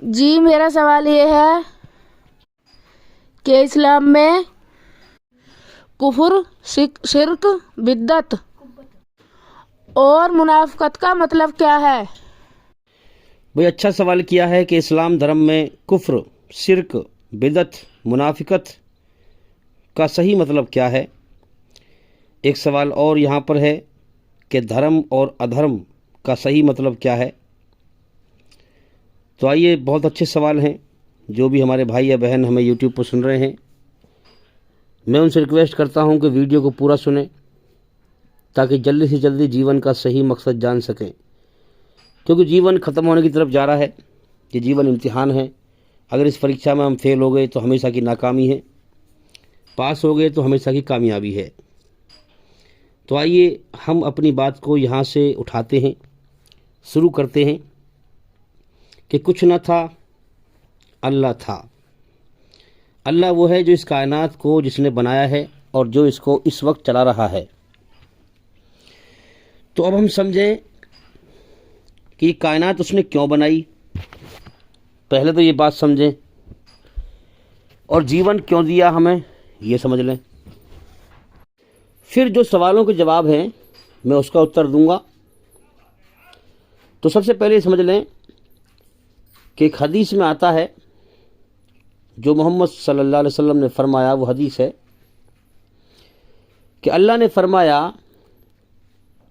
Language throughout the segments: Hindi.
जी, मेरा सवाल ये है कि इस्लाम में कुफ्र, शिर्क, बिद्दत और मुनाफिकत का मतलब क्या है? भाई अच्छा सवाल किया है कि इस्लाम धर्म में कुफ्र, शिर्क, बिदत, मुनाफिकत का सही मतलब क्या है। एक सवाल और यहाँ पर है कि धर्म और अधर्म का सही मतलब क्या है। तो आइए, बहुत अच्छे सवाल हैं। जो भी हमारे भाई या बहन हमें यूट्यूब पर सुन रहे हैं, मैं उनसे रिक्वेस्ट करता हूँ कि वीडियो को पूरा सुनें ताकि जल्दी से जल्दी जीवन का सही मकसद जान सकें, क्योंकि जीवन ख़त्म होने की तरफ जा रहा है। ये जीवन इम्तिहान है। अगर इस परीक्षा में हम फेल हो गए तो हमेशा की नाकामी है, पास हो गए तो हमेशा की कामयाबी है। तो आइए हम अपनी बात को यहाँ से उठाते हैं, शुरू करते हैं कि कुछ न था, अल्लाह था। अल्लाह वो है जो इस कायनात को जिसने बनाया है और जो इसको इस वक्त चला रहा है। तो अब हम समझें कि कायनात उसने क्यों बनाई। पहले तो ये बात समझें, और जीवन क्यों दिया हमें, ये समझ लें। फिर जो सवालों के जवाब हैं मैं उसका उत्तर दूंगा। तो सबसे पहले समझ लें कि एक हदीस में आता है, जो मोहम्मद सल्लल्लाहु अलैहि वसल्लम ने फरमाया, वो हदीस है कि अल्लाह ने फरमाया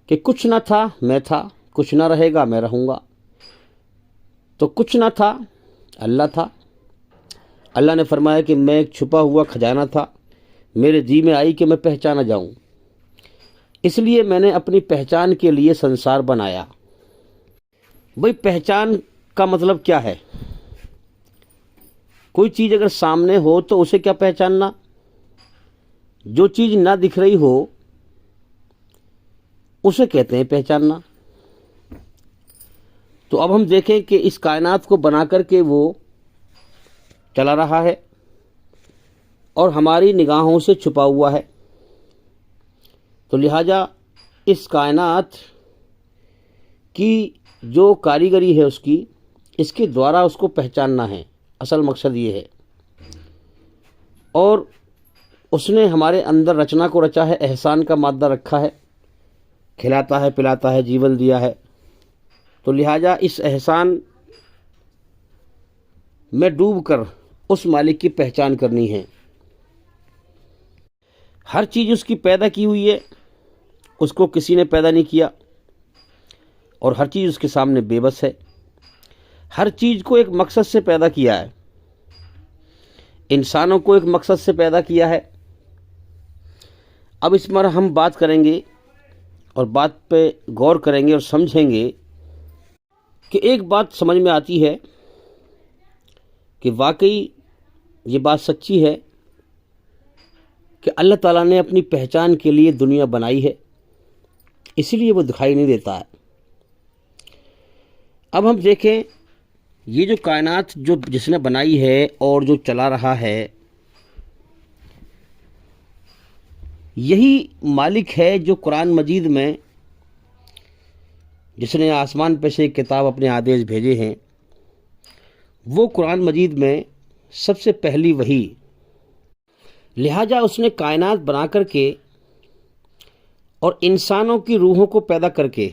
कि कुछ ना था मैं था, कुछ ना रहेगा मैं रहूँगा। तो कुछ ना था, अल्लाह था। अल्लाह ने फरमाया कि मैं एक छुपा हुआ खजाना था, मेरे जी में आई कि मैं पहचाना जाऊँ, इसलिए मैंने अपनी पहचान के लिए संसार बनाया। भाई, पहचान का मतलब क्या है? कोई चीज़ अगर सामने हो तो उसे क्या पहचानना? जो चीज़ ना दिख रही हो उसे कहते हैं पहचानना। तो अब हम देखें कि इस कायनात को बना करके वो चला रहा है और हमारी निगाहों से छुपा हुआ है। तो लिहाजा इस कायनात की जो कारीगरी है उसकी, इसके द्वारा उसको पहचानना है, असल मकसद ये है। और उसने हमारे अंदर रचना को रचा है, एहसान का मादा रखा है, खिलाता है, पिलाता है, जीवन दिया है। तो लिहाजा इस एहसान में डूबकर उस मालिक की पहचान करनी है। हर चीज़ उसकी पैदा की हुई है, उसको किसी ने पैदा नहीं किया, और हर चीज़ उसके सामने बेबस है। हर चीज़ को एक मकसद से पैदा किया है। इंसानों को एक मकसद से पैदा किया है। अब इस पर हम बात करेंगे और बात पे गौर करेंगे और समझेंगे कि एक बात समझ में आती है कि वाकई ये बात सच्ची है कि अल्लाह ताला ने अपनी पहचान के लिए दुनिया बनाई है, इसीलिए वो दिखाई नहीं देता है। अब हम देखें, ये जो कायनात जो जिसने बनाई है और जो चला रहा है, यही मालिक है जो कुरान मजीद में, जिसने आसमान पे से एक किताब अपने आदेश भेजे हैं, वो कुरान मजीद में सबसे पहली वही। लिहाजा उसने कायनात बना करके और इंसानों की रूहों को पैदा करके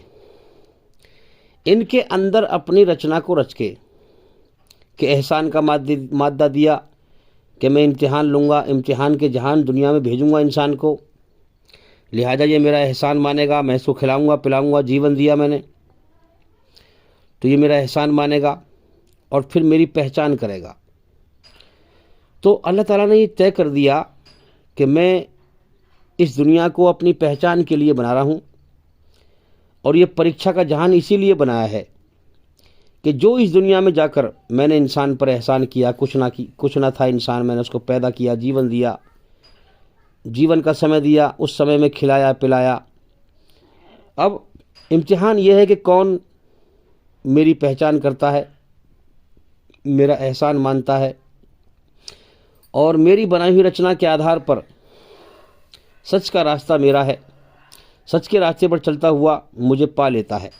इनके अंदर अपनी रचना को रच के कि एहसान का मादा दिया कि मैं इम्तिहान लूँगा, इम्तिहान के जहान दुनिया में भेजूँगा इंसान को। लिहाजा ये मेरा एहसान मानेगा, मैं इसको खिलाऊँगा पिलाऊँगा, जीवन दिया मैंने तो ये मेरा एहसान मानेगा और फिर मेरी पहचान करेगा। तो अल्लाह ताला ने ये तय कर दिया कि मैं इस दुनिया को अपनी पहचान के लिए बना रहा हूँ, और ये परीक्षा का जहान इसीलिए बनाया है कि जो इस दुनिया में जाकर मैंने इंसान पर एहसान किया, कुछ ना था इंसान, मैंने उसको पैदा किया, जीवन दिया, जीवन का समय दिया, उस समय में खिलाया पिलाया। अब इम्तिहान ये है कि कौन मेरी पहचान करता है, मेरा एहसान मानता है, और मेरी बनाई हुई रचना के आधार पर सच का रास्ता मेरा है, सच के रास्ते पर चलता हुआ मुझे पा लेता है,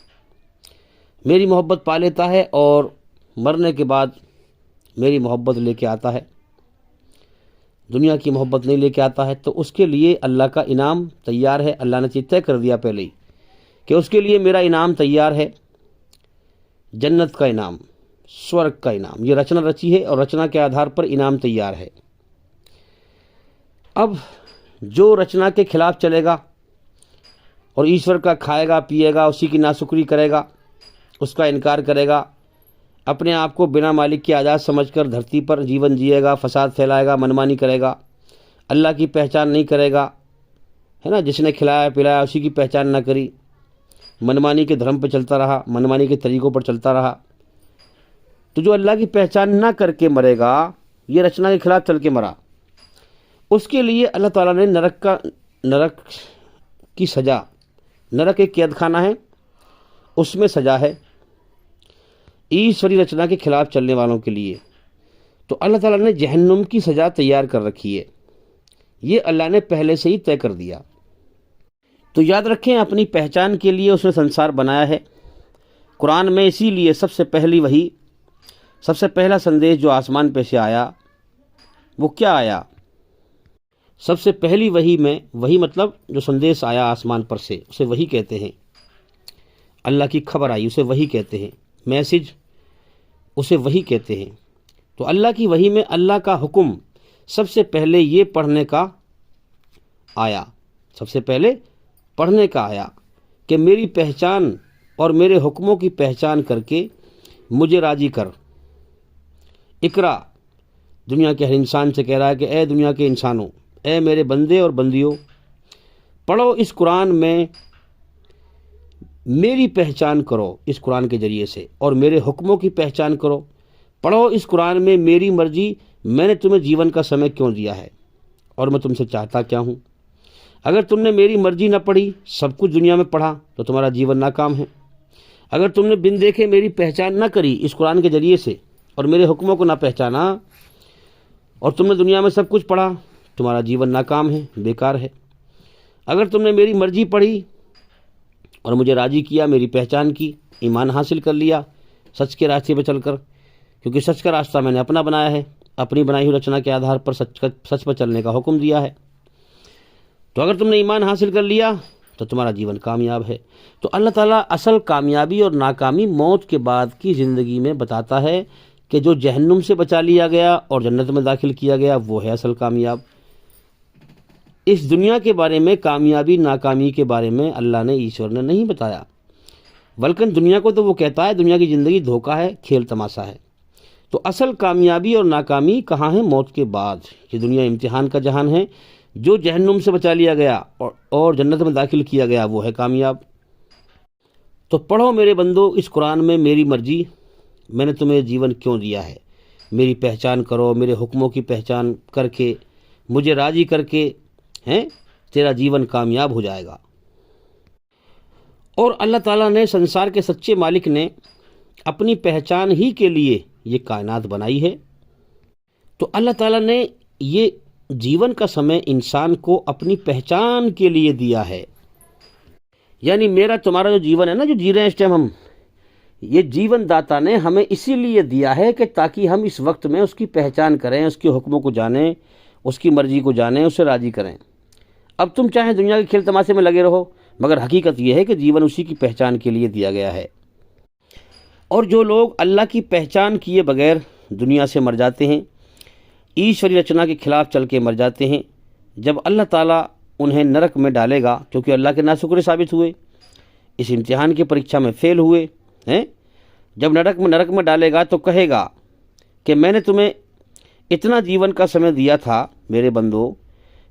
मेरी मोहब्बत पा लेता है, और मरने के बाद मेरी मोहब्बत लेके आता है, दुनिया की मोहब्बत नहीं लेके आता है, तो उसके लिए अल्लाह का इनाम तैयार है। अल्लाह ने तय कर दिया पहले ही कि उसके लिए मेरा इनाम तैयार है, जन्नत का इनाम, स्वर्ग का इनाम। ये रचना रची है और रचना के आधार पर इनाम तैयार है। अब जो रचना के खिलाफ चलेगा और ईश्वर का खाएगा पिएगा, उसी की नाशुक्री करेगा, उसका इनकार करेगा, अपने आप को बिना मालिक की आज़ाद समझकर धरती पर जीवन जिएगा, फसाद फैलाएगा, मनमानी करेगा, अल्लाह की पहचान नहीं करेगा, है ना, जिसने खिलाया पिलाया उसी की पहचान ना करी, मनमानी के धर्म पर चलता रहा, मनमानी के तरीक़ों पर चलता रहा, तो जो अल्लाह की पहचान ना करके मरेगा, ये रचना के खिलाफ चल के मरा, उसके लिए अल्लाह ताला ने नरक की सज़ा, नरक एक कैद खाना है, उसमें सज़ा है ईश्वरी रचना के खिलाफ चलने वालों के लिए। तो अल्लाह ताला ने जहन्नुम की सज़ा तैयार कर रखी है, ये अल्लाह ने पहले से ही तय कर दिया। तो याद रखें, अपनी पहचान के लिए उसने संसार बनाया है। कुरान में इसीलिए सबसे पहला संदेश जो आसमान पे से आया, वो क्या आया? सबसे पहली वही मतलब जो संदेश आया आसमान पर से, उसे वही कहते हैं। अल्लाह की खबर आई, उसे वही कहते हैं। मैसेज, उसे वही कहते हैं। तो अल्लाह की वही में अल्लाह का हुक्म सबसे पहले ये पढ़ने का आया, सबसे पहले पढ़ने का आया कि मेरी पहचान और मेरे हुक्मों की पहचान करके मुझे राज़ी कर। इकरा, दुनिया के हर इंसान से कह रहा है कि ए दुनिया के इंसानों, ए मेरे बंदे और बंदियों, पढ़ो इस कुरान में, मेरी पहचान करो इस कुरान के ज़रिए से, और मेरे हुक्मों की पहचान करो। पढ़ो इस कुरान में मेरी मर्जी, मैंने तुम्हें जीवन का समय क्यों दिया है और मैं तुमसे चाहता क्या हूँ। अगर तुमने मेरी मर्जी ना पढ़ी, सब कुछ दुनिया में पढ़ा, तो तुम्हारा जीवन नाकाम है। अगर तुमने बिन देखे मेरी पहचान ना करी इस कुरान के ज़रिए से और मेरे हुक्मों को ना पहचाना, और तुमने दुनिया में सब कुछ पढ़ा, तुम्हारा जीवन नाकाम है, बेकार है। अगर तुमने मेरी मर्जी पढ़ी और मुझे राज़ी किया, मेरी पहचान की, ईमान हासिल कर लिया सच के रास्ते पर चलकर, क्योंकि सच का रास्ता मैंने अपना बनाया है, अपनी बनाई हुई रचना के आधार पर सच पर चलने का हुक्म दिया है। तो अगर तुमने ईमान हासिल कर लिया तो तुम्हारा जीवन कामयाब है। तो अल्लाह ताला असल कामयाबी और नाकामी मौत के बाद की ज़िंदगी में बताता है कि जो जहन्नुम से बचा लिया गया और जन्नत में दाखिल किया गया, वो है असल कामयाब। इस दुनिया के बारे में, कामयाबी नाकामी के बारे में अल्लाह ने, ईश्वर ने नहीं बताया, बल्कि दुनिया को तो वो कहता है दुनिया की ज़िंदगी धोखा है, खेल तमाशा है। तो असल कामयाबी और नाकामी कहाँ है? मौत के बाद। ये दुनिया इम्तिहान का जहान है। जो जहन्नुम से बचा लिया गया और जन्नत में दाखिल किया गया, वो है कामयाब। तो पढ़ो मेरे बंदो इस कुरान में मेरी मर्जी, मैंने तुम्हें जीवन क्यों दिया है, मेरी पहचान करो, मेरे हुक्मों की पहचान करके मुझे राज़ी करके, हैं, तेरा जीवन कामयाब हो जाएगा। और अल्लाह ताला ने, संसार के सच्चे मालिक ने, अपनी पहचान ही के लिए ये कायनात बनाई है। तो अल्लाह ताला ने ये जीवन का समय इंसान को अपनी पहचान के लिए दिया है। यानी मेरा तुम्हारा जो जीवन है ना, जो जी रहे हैं इस टाइम हम, ये जीवन दाता ने हमें इसीलिए दिया है कि ताकि हम इस वक्त में उसकी पहचान करें, उसके हुक्मों को जानें, उसकी मर्जी को जानें, उसे राज़ी करें। अब तुम चाहे दुनिया के खेल तमाशे में लगे रहो, मगर हकीकत यह है कि जीवन उसी की पहचान के लिए दिया गया है। और जो लोग अल्लाह की पहचान किए बगैर दुनिया से मर जाते हैं, ईश्वरी रचना के खिलाफ चल के मर जाते हैं, जब अल्लाह ताला उन्हें नरक में डालेगा, क्योंकि अल्लाह के नाशुक्र साबित हुए, इस इम्तिहान की परीक्षा में फ़ेल हुए हैं, जब नरक में डालेगा तो कहेगा कि मैंने तुम्हें इतना जीवन का समय दिया था मेरे बंदो,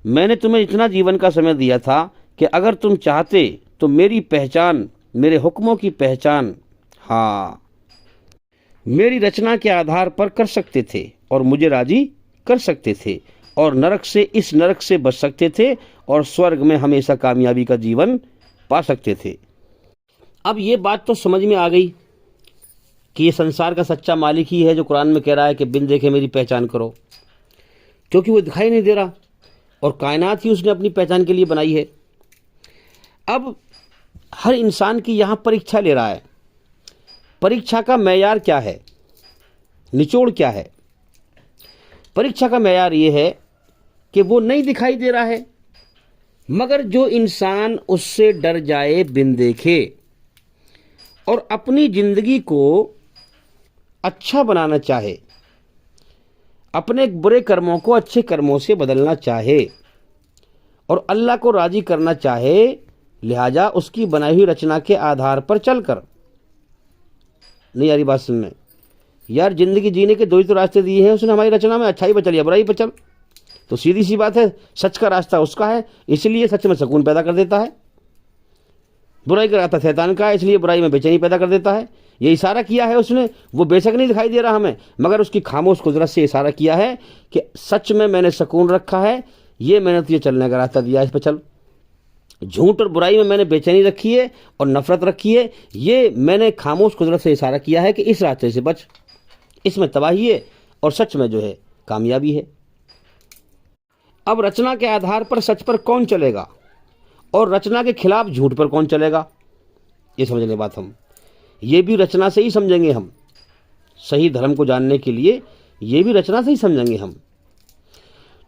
मैंने तुम्हें इतना जीवन का समय दिया था कि अगर तुम चाहते तो मेरी पहचान, मेरे हुक्मों की पहचान, हाँ, मेरी रचना के आधार पर कर सकते थे और मुझे राज़ी कर सकते थे, और इस नरक से बच सकते थे और स्वर्ग में हमेशा कामयाबी का जीवन पा सकते थे। अब ये बात तो समझ में आ गई कि ये संसार का सच्चा मालिक ही है जो कुरान में कह रहा है कि बिन देखे मेरी पहचान करो, क्योंकि वो दिखाई नहीं दे रहा और कायनात ही उसने अपनी पहचान के लिए बनाई है। अब हर इंसान की यहाँ परीक्षा ले रहा है। परीक्षा का मैयार क्या है, निचोड़ क्या है? परीक्षा का मेयार ये है कि वो नहीं दिखाई दे रहा है, मगर जो इंसान उससे डर जाए बिन देखे और अपनी ज़िंदगी को अच्छा बनाना चाहे, अपने बुरे कर्मों को अच्छे कर्मों से बदलना चाहे और अल्लाह को राज़ी करना चाहे, लिहाजा उसकी बनाई हुई रचना के आधार पर चलकर। नहीं यारी बात सुनने यार, ज़िंदगी जीने के दो ही तो रास्ते दिए हैं उसने हमारी रचना में, अच्छाई पर चल या बुराई पर चल। तो सीधी सी बात है, सच का रास्ता उसका है, इसलिए सच में सुकून पैदा कर देता है। बुराई का रास्ता शैतान का है, इसलिए बुराई में बेचैनी पैदा कर देता है। ये इशारा किया है उसने, वो बेशक नहीं दिखाई दे रहा हमें, मगर उसकी खामोश कुदरत से इशारा किया है कि सच में मैंने सुकून रखा है, ये मैंने तुझे चलने का रास्ता दिया, इस पर चल। झूठ और बुराई में मैंने बेचैनी रखी है और नफरत रखी है, ये मैंने खामोश कुदरत से इशारा किया है कि इस रास्ते से बच, इसमें तबाही है और सच में जो है कामयाबी है। अब रचना के आधार पर सच पर कौन चलेगा और रचना के खिलाफ झूठ पर कौन चलेगा, ये समझ लें बात। हम ये भी रचना से ही समझेंगे, हम सही धर्म को जानने के लिए ये भी रचना से ही समझेंगे हम।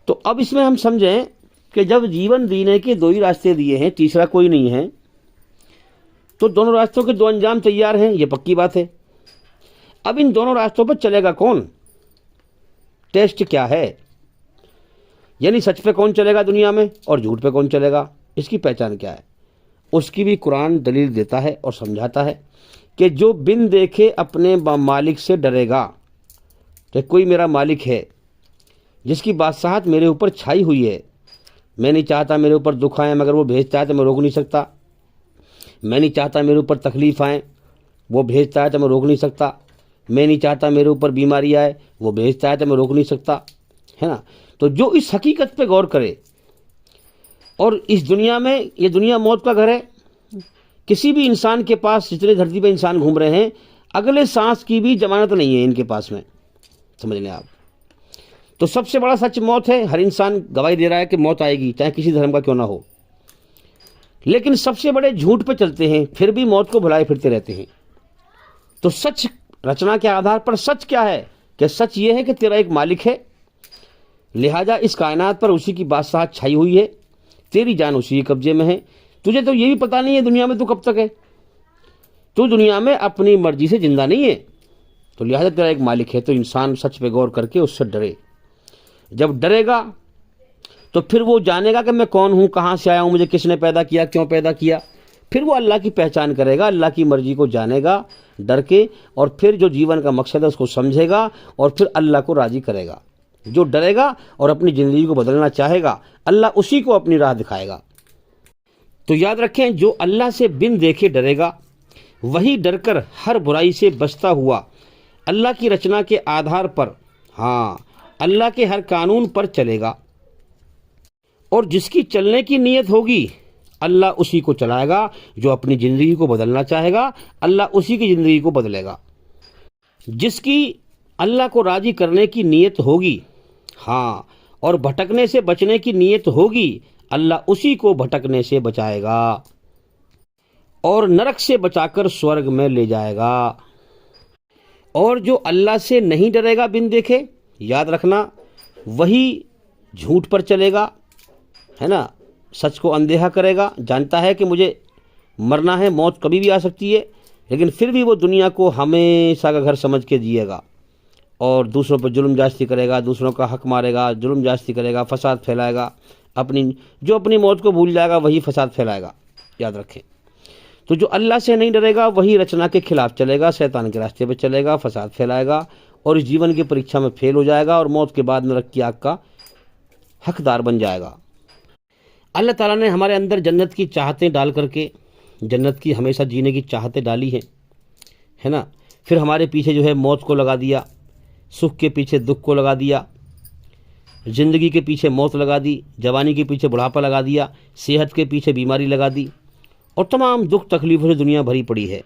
तो अब इसमें हम समझें कि जब जीवन जीने के दो ही रास्ते दिए हैं, तीसरा कोई नहीं है, तो दोनों रास्तों के दो अंजाम तैयार हैं, ये पक्की बात है। अब इन दोनों रास्तों पर चलेगा कौन, टेस्ट क्या है, यानी सच पे कौन चलेगा दुनिया में और झूठ पे कौन चलेगा, इसकी पहचान क्या है, उसकी भी कुरान दलील देता है और समझाता है कि जो बिन देखे अपने मालिक से डरेगा, कि कोई मेरा मालिक है जिसकी बादशाहत मेरे ऊपर छाई हुई है, मैं नहीं चाहता मेरे ऊपर दुख आए, मगर वो भेजता है तो मैं रोक नहीं सकता। मैं नहीं चाहता मेरे ऊपर तकलीफ़ आए, वो भेजता है तो मैं रोक नहीं सकता। मैं नहीं चाहता मेरे ऊपर बीमारी आए, वो भेजता है तो मैं रोक नहीं सकता, है ना। तो जो इस हकीकत पे गौर करे, और इस दुनिया में, ये दुनिया मौत का घर है, किसी भी इंसान के पास, जितने धरती पे इंसान घूम रहे हैं, अगले सांस की भी जमानत नहीं है इनके पास में, समझ लें आप। तो सबसे बड़ा सच मौत है, हर इंसान गवाही दे रहा है कि मौत आएगी, चाहे किसी धर्म का क्यों ना हो। लेकिन सबसे बड़े झूठ पे चलते हैं, फिर भी मौत को भुलाए फिरते रहते हैं। तो सच रचना के आधार पर सच क्या है, कि सच ये है कि तेरा एक मालिक है, लिहाजा इस कायनात पर उसी की बादशाहत छाई हुई है, तेरी जान उसी के कब्जे में है। तुझे तो ये भी पता नहीं है दुनिया में तू कब तक है, तू दुनिया में अपनी मर्जी से जिंदा नहीं है, तो लिहाजा तेरा एक मालिक है। तो इंसान सच पे गौर करके उससे डरे। जब डरेगा तो फिर वो जानेगा कि मैं कौन हूँ, कहाँ से आया हूँ, मुझे किसने पैदा किया, क्यों पैदा किया। फिर वो अल्लाह की पहचान करेगा, अल्लाह की मर्जी को जानेगा डर के, और फिर जो जीवन का मकसद है उसको समझेगा और फिर अल्लाह को राज़ी करेगा। जो डरेगा और अपनी ज़िंदगी को बदलना चाहेगा, अल्लाह उसी को अपनी राह दिखाएगा। तो याद रखें, जो अल्लाह से बिन देखे डरेगा, वही डरकर हर बुराई से बचता हुआ अल्लाह की रचना के आधार पर, हाँ, अल्लाह के हर कानून पर चलेगा। और जिसकी चलने की नीयत होगी, अल्लाह उसी को चलाएगा। जो अपनी ज़िंदगी को बदलना चाहेगा, अल्लाह उसी की ज़िंदगी को बदलेगा। जिसकी अल्लाह को राज़ी करने की नीयत होगी, हाँ, और भटकने से बचने की नीयत होगी, अल्लाह उसी को भटकने से बचाएगा और नरक से बचाकर स्वर्ग में ले जाएगा। और जो अल्लाह से नहीं डरेगा बिन देखे, याद रखना, वही झूठ पर चलेगा, है ना, सच को अनदेखा करेगा। जानता है कि मुझे मरना है, मौत कभी भी आ सकती है, लेकिन फिर भी वो दुनिया को हमेशा का घर समझ के जिएगा और दूसरों पर जुल्म जास्ती करेगा, दूसरों का हक मारेगा, जुल्म जास्ती करेगा, फसाद फैलाएगा। अपनी मौत को भूल जाएगा, वही फसाद फैलाएगा, याद रखें। तो जो अल्लाह से नहीं डरेगा, वही रचना के खिलाफ चलेगा, शैतान के रास्ते पर चलेगा, फसाद फैलाएगा और इस जीवन की परीक्षा में फेल हो जाएगा और मौत के बाद नरक की आग का हकदार बन जाएगा। अल्लाह ताला ने हमारे अंदर जन्नत की चाहतें डाल करके, जन्नत की हमेशा जीने की चाहतें डाली हैं, है ना। फिर हमारे पीछे जो है मौत को लगा दिया, सुख के पीछे दुख को लगा दिया, ज़िंदगी के पीछे मौत लगा दी, जवानी के पीछे बुढ़ापा लगा दिया, सेहत के पीछे बीमारी लगा दी और तमाम दुख तकलीफ़ों से दुनिया भरी पड़ी है।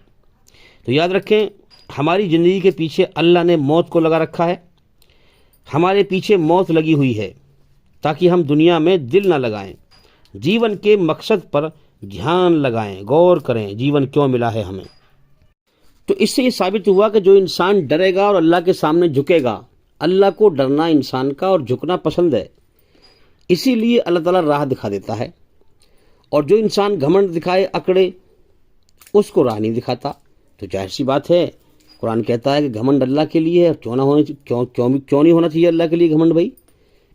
तो याद रखें, हमारी ज़िंदगी के पीछे अल्लाह ने मौत को लगा रखा है। हमारे पीछे मौत लगी हुई है ताकि हम दुनिया में दिल ना लगाएं, जीवन के मकसद पर ध्यान लगाएं, गौर करें जीवन क्यों मिला है हमें। तो इससे ये साबित हुआ कि जो इंसान डरेगा और अल्लाह के सामने झुकेगा, अल्लाह को डरना इंसान का और झुकना पसंद है, इसीलिए अल्लाह ताला राह दिखा देता है। और जो इंसान घमंड दिखाए, अकड़े, उसको राह नहीं दिखाता। तो जाहिर सी बात है, कुरान कहता है कि घमंड अल्लाह के लिए है। क्यों नहीं होना चाहिए अल्लाह के लिए घमंड भाई?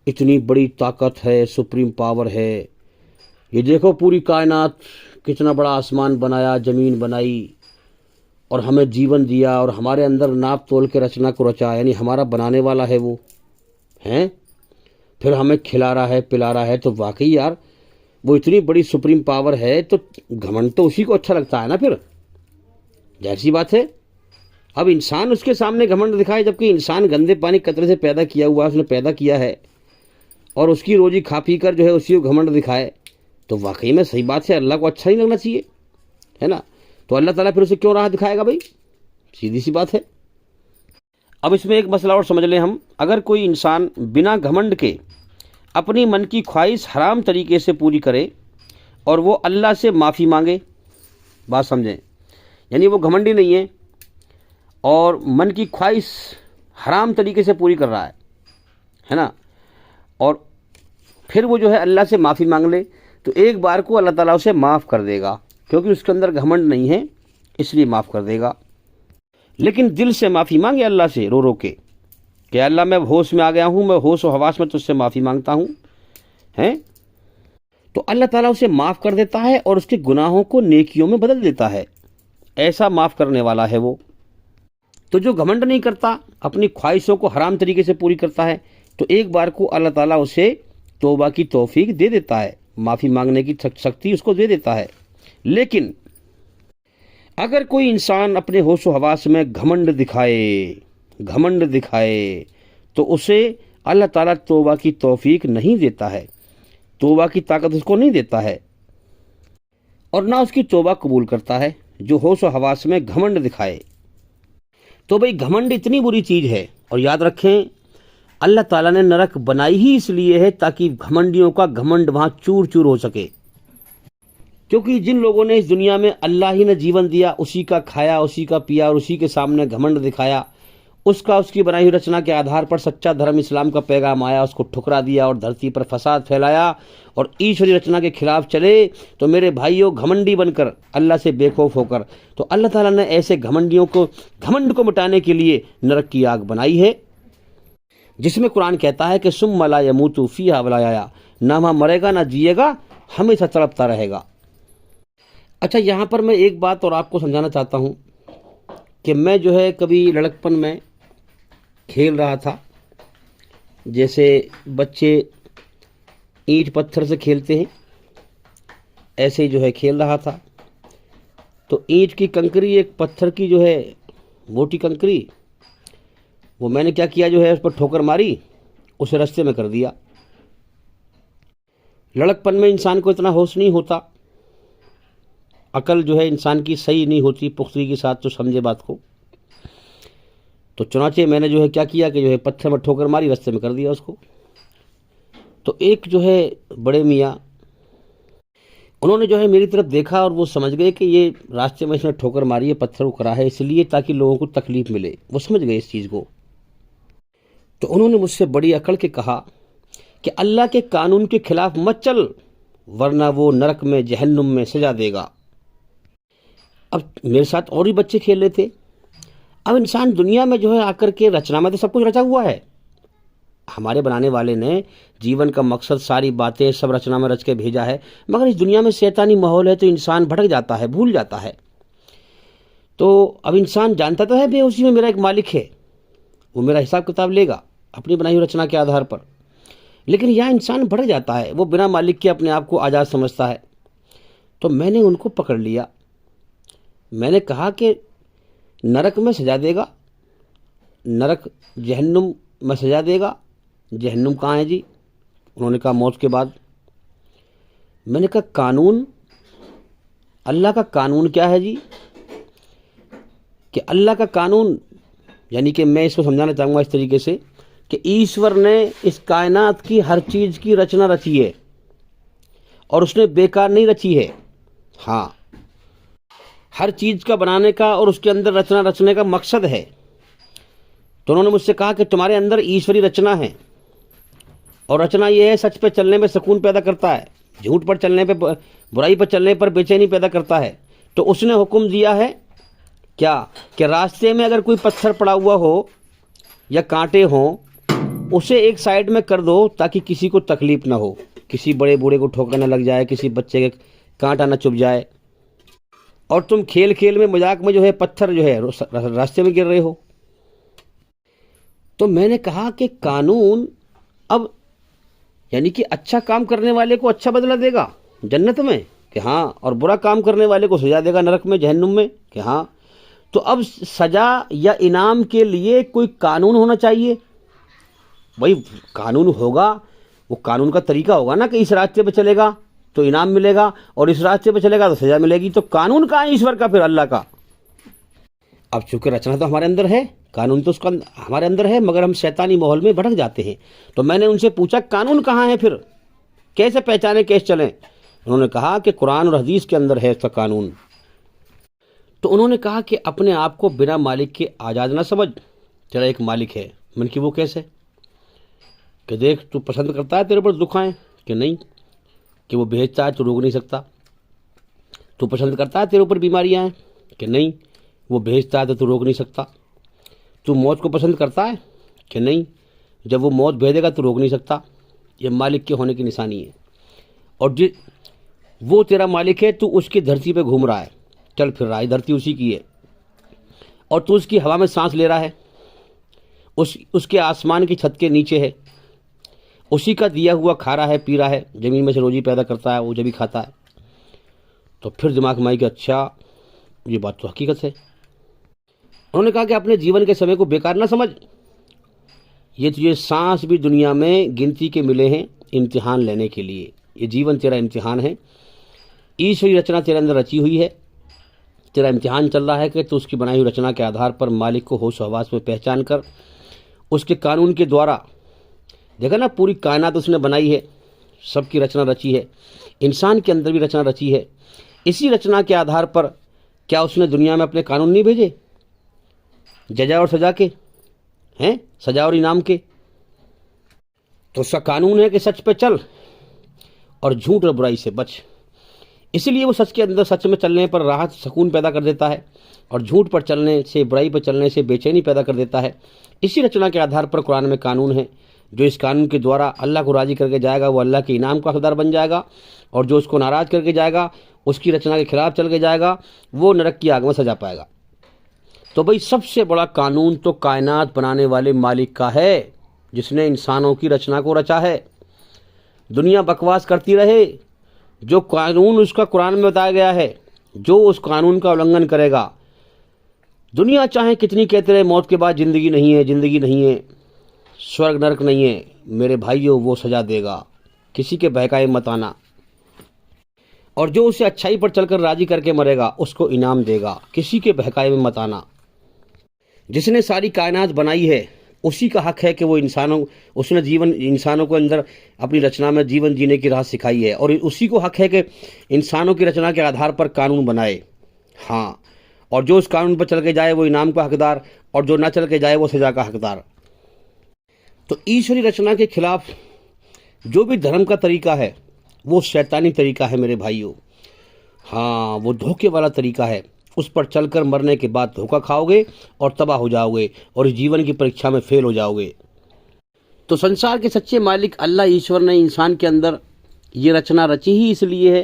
इतनी बड़ी ताकत है, सुप्रीम पावर है। ये देखो पूरी कायनात, कितना बड़ा आसमान बनाया, ज़मीन बनाई और हमें जीवन दिया और हमारे अंदर नाप तोल के रचना को रचा, यानी हमारा बनाने वाला है वो, हैं? फिर हमें खिला रहा है, पिला रहा है। तो वाकई यार वो इतनी बड़ी सुप्रीम पावर है, तो घमंड तो उसी को अच्छा लगता है ना। फिर जाहिर सी बात है, अब इंसान उसके सामने घमंड दिखाए, जबकि इंसान गंदे पानी कतरे से पैदा किया हुआ है, उसने पैदा किया है और उसकी रोजी खा पी कर जो है उसी को घमंड दिखाए, तो वाकई में सही बात है, अल्लाह को अच्छा नहीं लगना चाहिए, है ना। तो अल्लाह ताला फिर उसे क्यों राह दिखाएगा भाई? सीधी सी बात है। अब इसमें एक मसला और समझ लें हम। अगर कोई इंसान बिना घमंड के अपनी मन की ख्वाहिश हराम तरीके से पूरी करे और वो अल्लाह से माफ़ी मांगे, बात समझें, यानी वो घमंडी नहीं है और मन की ख्वाहिश हराम तरीके से पूरी कर रहा है ना, और फिर वो जो है अल्लाह से माफ़ी मांग ले, तो एक बार को अल्लाह ताला उसे माफ़ कर देगा, क्योंकि उसके अंदर घमंड नहीं है, इसलिए माफ़ कर देगा। लेकिन दिल से माफ़ी मांगे अल्लाह से रो रो के कि अल्लाह मैं होश में आ गया हूँ, मैं होश व हवास में तुझसे माफ़ी मांगता हूँ, हैं, तो अल्लाह ताला उसे माफ़ कर देता है और उसके गुनाहों को नेकियों में बदल देता है। ऐसा माफ़ करने वाला है वो। तो जो घमंड नहीं करता, अपनी ख्वाहिशों को हराम तरीके से पूरी करता है, तो एक बार को अल्लाह ताला उसे तौबा की तौफीक दे देता है, माफ़ी मांगने की शक्ति उसको दे देता है। लेकिन अगर कोई इंसान अपने होश व हवास में घमंड दिखाए तो उसे अल्लाह ताला तौबा की तौफीक नहीं देता है, तौबा की ताकत उसको नहीं देता है और ना उसकी तौबा कबूल करता है जो होश व हवास में घमंड दिखाए। तो भाई घमंड इतनी बुरी चीज़ है। और याद रखें, अल्लाह ताला ने नरक बनाई ही इसलिए है ताकि घमंडियों का घमंड वहाँ चूर चूर हो सके। क्योंकि जिन लोगों ने इस दुनिया में अल्लाह ही ने जीवन दिया, उसी का खाया, उसी का पिया और उसी के सामने घमंड दिखाया, उसकी बनाई हुई रचना के आधार पर सच्चा धर्म इस्लाम का पैगाम आया, उसको ठुकरा दिया और धरती पर फसाद फैलाया और ईश्वरी रचना के खिलाफ चले, तो मेरे भाइयों, घमंडी बनकर, अल्लाह से बेखौफ होकर, तो अल्लाह ताला ने ऐसे घमंडियों को, घमंड को मिटाने के लिए नरक की आग बनाई है, जिसमें कुरान कहता है कि सुम्मा ला यमूतु फीहा वला यहया, ना वहाँ मरेगा ना जिएगा, हमेशा तड़पता रहेगा। अच्छा, यहाँ पर मैं एक बात और आपको समझाना चाहता हूँ कि मैं जो है कभी लड़कपन में खेल रहा था, जैसे बच्चे ईंट पत्थर से खेलते हैं, ऐसे ही जो है खेल रहा था। तो ईंट की कंकरी, एक पत्थर की जो है मोटी कंकरी, वो मैंने क्या किया, जो है उस पर ठोकर मारी, उसे रास्ते में कर दिया। लड़कपन में इंसान को इतना होश नहीं होता, अकल जो है इंसान की सही नहीं होती पुख्तगी के साथ, तो समझे बात को। तो चुनाचे मैंने जो है क्या किया कि जो है पत्थर में ठोकर मारी, रास्ते में कर दिया उसको। तो एक जो है बड़े मियाँ, उन्होंने जो है मेरी तरफ देखा और वो समझ गए कि ये रास्ते में इसने ठोकर मारी है, पत्थर को करा है इसलिए ताकि लोगों को तकलीफ मिले, वो समझ गए इस चीज़ को। तो उन्होंने मुझसे बड़ी अकड़ के कहा कि अल्लाह के कानून के खिलाफ मत चल, वरना वो नरक में, जहन्नुम में सजा देगा। अब मेरे साथ और भी बच्चे खेल रहे थे। अब इंसान दुनिया में जो है आकर के, रचना में तो सब कुछ रचा हुआ है, हमारे बनाने वाले ने जीवन का मकसद, सारी बातें सब रचना में रच के भेजा है, मगर इस दुनिया में शैतानी माहौल है तो इंसान भटक जाता है, भूल जाता है। तो अब इंसान जानता तो है भाई उसी में मेरा एक मालिक है, वो मेरा हिसाब किताब लेगा अपनी बनाई हुई रचना के आधार पर, लेकिन यह इंसान भटक जाता है, वो बिना मालिक के अपने आप को आज़ाद समझता है। तो मैंने उनको पकड़ लिया, मैंने कहा कि नरक में सजा देगा, नरक जहन्नुम में सजा देगा। जहन्नुम कहाँ है जी? उन्होंने कहा मौत के बाद। मैंने कहा कानून, अल्लाह का कानून क्या है जी? कि अल्लाह का कानून, यानी कि मैं इसको समझाना चाहूँगा इस तरीके से कि ईश्वर ने इस कायनात की हर चीज़ की रचना रची है और उसने बेकार नहीं रची है। हाँ, हर चीज़ का बनाने का और उसके अंदर रचना रचने का मकसद है। तो उन्होंने मुझसे कहा कि तुम्हारे अंदर ईश्वरी रचना है, और रचना ये है सच पे चलने में सुकून पैदा करता है, झूठ पर चलने पे, बुराई पर चलने पर बेचैनी पैदा करता है। तो उसने हुक्म दिया है क्या कि रास्ते में अगर कोई पत्थर पड़ा हुआ हो या कांटे हों, उसे एक साइड में कर दो ताकि किसी को तकलीफ ना हो, किसी बड़े बूढ़े को ठोकर न लग जाए, किसी बच्चे के कांटा न चुभ जाए। और तुम खेल खेल में, मजाक में जो है पत्थर जो है रास्ते में गिर रहे हो। तो मैंने कहा कि कानून अब यानी कि अच्छा काम करने वाले को अच्छा बदला देगा जन्नत में कि हाँ, और बुरा काम करने वाले को सजा देगा नरक में, जहन्नुम में कि हाँ। तो अब सजा या इनाम के लिए कोई कानून होना चाहिए। भाई कानून होगा, वो कानून का तरीका होगा ना कि इस रास्ते पे चलेगा तो इनाम मिलेगा और इस रास्ते पे चलेगा तो सजा मिलेगी। तो कानून कहाँ है ईश्वर का, फिर अल्लाह का। अब चूंकि रचना तो हमारे अंदर है, कानून तो उसका हमारे अंदर है, मगर हम शैतानी माहौल में भटक जाते हैं। तो मैंने उनसे पूछा कानून कहाँ है, फिर कैसे पहचाने, कैसे चलें। उन्होंने कहा कि कुरान और हदीस के अंदर है इसका कानून। तो उन्होंने कहा कि अपने आप को बिना मालिक के आज़ाद ना समझ, तेरा एक मालिक है। मैंने कि वो कैसे, कि देख तू पसंद करता है तेरे ऊपर दुख आए कि नहीं, कि वो भेजता है तो रोक नहीं सकता। तू पसंद करता है तेरे ऊपर बीमारियाँ आए कि नहीं, वो भेजता है तो तू रोक नहीं सकता। तू मौत को पसंद करता है कि नहीं, जब वो मौत भेजेगा तो रोक नहीं सकता। ये मालिक के होने की निशानी है। और वो तेरा मालिक है, तू उसकी धरती पे घूम रहा है, चल फिर रहा है, धरती उसी की है, और तू उसकी हवा में सांस ले रहा है, उसके आसमान की छत के नीचे है, उसी का दिया हुआ खा रहा है, पी रहा है, ज़मीन में से रोजी पैदा करता है, वो जब भी खाता है। तो फिर दिमाग में आई कि अच्छा ये बात तो हकीकत है। उन्होंने कहा कि अपने जीवन के समय को बेकार ना समझ, ये तुझे सांस भी दुनिया में गिनती के मिले हैं इम्तिहान लेने के लिए। ये जीवन तेरा इम्तिहान है, ईश्वरी रचना तेरे अंदर रची हुई है, तेरा इम्तिहान चल रहा है कि तू उसकी बनाई हुई रचना के आधार पर मालिक को होश हवास में पहचान कर उसके कानून के द्वारा, देखा ना पूरी कायनात उसने बनाई है, सबकी रचना रची है, इंसान के अंदर भी रचना रची है। इसी रचना के आधार पर क्या उसने दुनिया में अपने कानून नहीं भेजे, जजा और सजा के हैं, सजा और इनाम के। तो उसका कानून है कि सच पे चल और झूठ और बुराई से बच। इसलिए वो सच के अंदर, सच में चलने पर राहत सुकून पैदा कर देता है, और झूठ पर चलने से, बुराई पर चलने से बेचैनी पैदा कर देता है। इसी रचना के आधार पर कुरान में कानून है। जो इस कानून के द्वारा अल्लाह को राज़ी करके जाएगा वो अल्लाह के इनाम का हकदार बन जाएगा, और जो उसको नाराज़ करके जाएगा, उसकी रचना के खिलाफ चल के जाएगा, वो नरक की आग में सजा पाएगा। तो भाई सबसे बड़ा कानून तो कायनात बनाने वाले मालिक का है, जिसने इंसानों की रचना को रचा है। दुनिया बकवास करती रहे, जो कानून उसका कुरान में बताया गया है, जो उस कानून का उल्लंघन करेगा, दुनिया चाहे कितनी कहते रहे मौत के बाद ज़िंदगी नहीं है, ज़िंदगी नहीं है, स्वर्ग नरक नहीं है, मेरे भाइयों वो सजा देगा। किसी के बहकाए मत आना। और जो उसे अच्छाई पर चलकर राजी करके मरेगा उसको इनाम देगा। किसी के बहकाए में मत आना। जिसने सारी कायनात बनाई है उसी का हक है कि वो उसने इंसानों को अंदर अपनी रचना में जीवन जीने की राह सिखाई है, और उसी को हक है कि इंसानों की रचना के आधार पर कानून बनाए। हाँ, और जो उस कानून पर चल के जाए वो इनाम का हकदार, और जो ना चल के जाए वो सजा का हकदार। तो ईश्वरी रचना के खिलाफ जो भी धर्म का तरीका है वो शैतानी तरीका है मेरे भाइयों। हाँ, वो धोखे वाला तरीका है। उस पर चलकर मरने के बाद धोखा खाओगे और तबाह हो जाओगे, और इस जीवन की परीक्षा में फेल हो जाओगे। तो संसार के सच्चे मालिक अल्लाह ईश्वर ने इंसान के अंदर ये रचना रची ही इसलिए है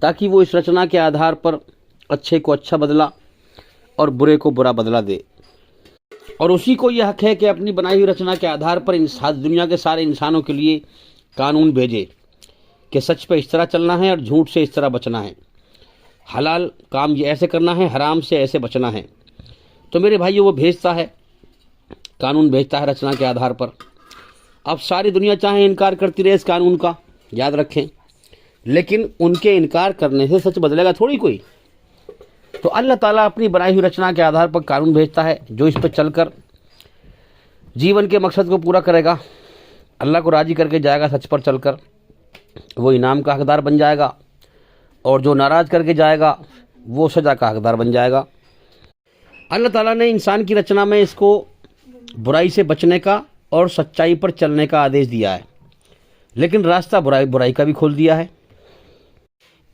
ताकि वो इस रचना के आधार पर अच्छे को अच्छा बदला और बुरे को बुरा बदला दे। और उसी को यह हक है कि अपनी बनाई हुई रचना के आधार पर दुनिया के सारे इंसानों के लिए कानून भेजे कि सच पे इस तरह चलना है और झूठ से इस तरह बचना है, हलाल काम ये ऐसे करना है, हराम से ऐसे बचना है। तो मेरे भाइयों वो भेजता है, कानून भेजता है रचना के आधार पर। अब सारी दुनिया चाहे इनकार करती रहे इस कानून का, याद रखें, लेकिन उनके इनकार करने से सच बदलेगा थोड़ी कोई। तो अल्लाह ताला अपनी बनाई हुई रचना के आधार पर कानून भेजता है, जो इस पर चलकर जीवन के मकसद को पूरा करेगा, अल्लाह को राज़ी करके जाएगा, सच पर चलकर वो इनाम का हकदार बन जाएगा, और जो नाराज़ करके जाएगा वो सज़ा का हकदार बन जाएगा। अल्लाह ताला ने इंसान की रचना में इसको बुराई से बचने का और सच्चाई पर चलने का आदेश दिया है, लेकिन रास्ता बुराई का भी खोल दिया है,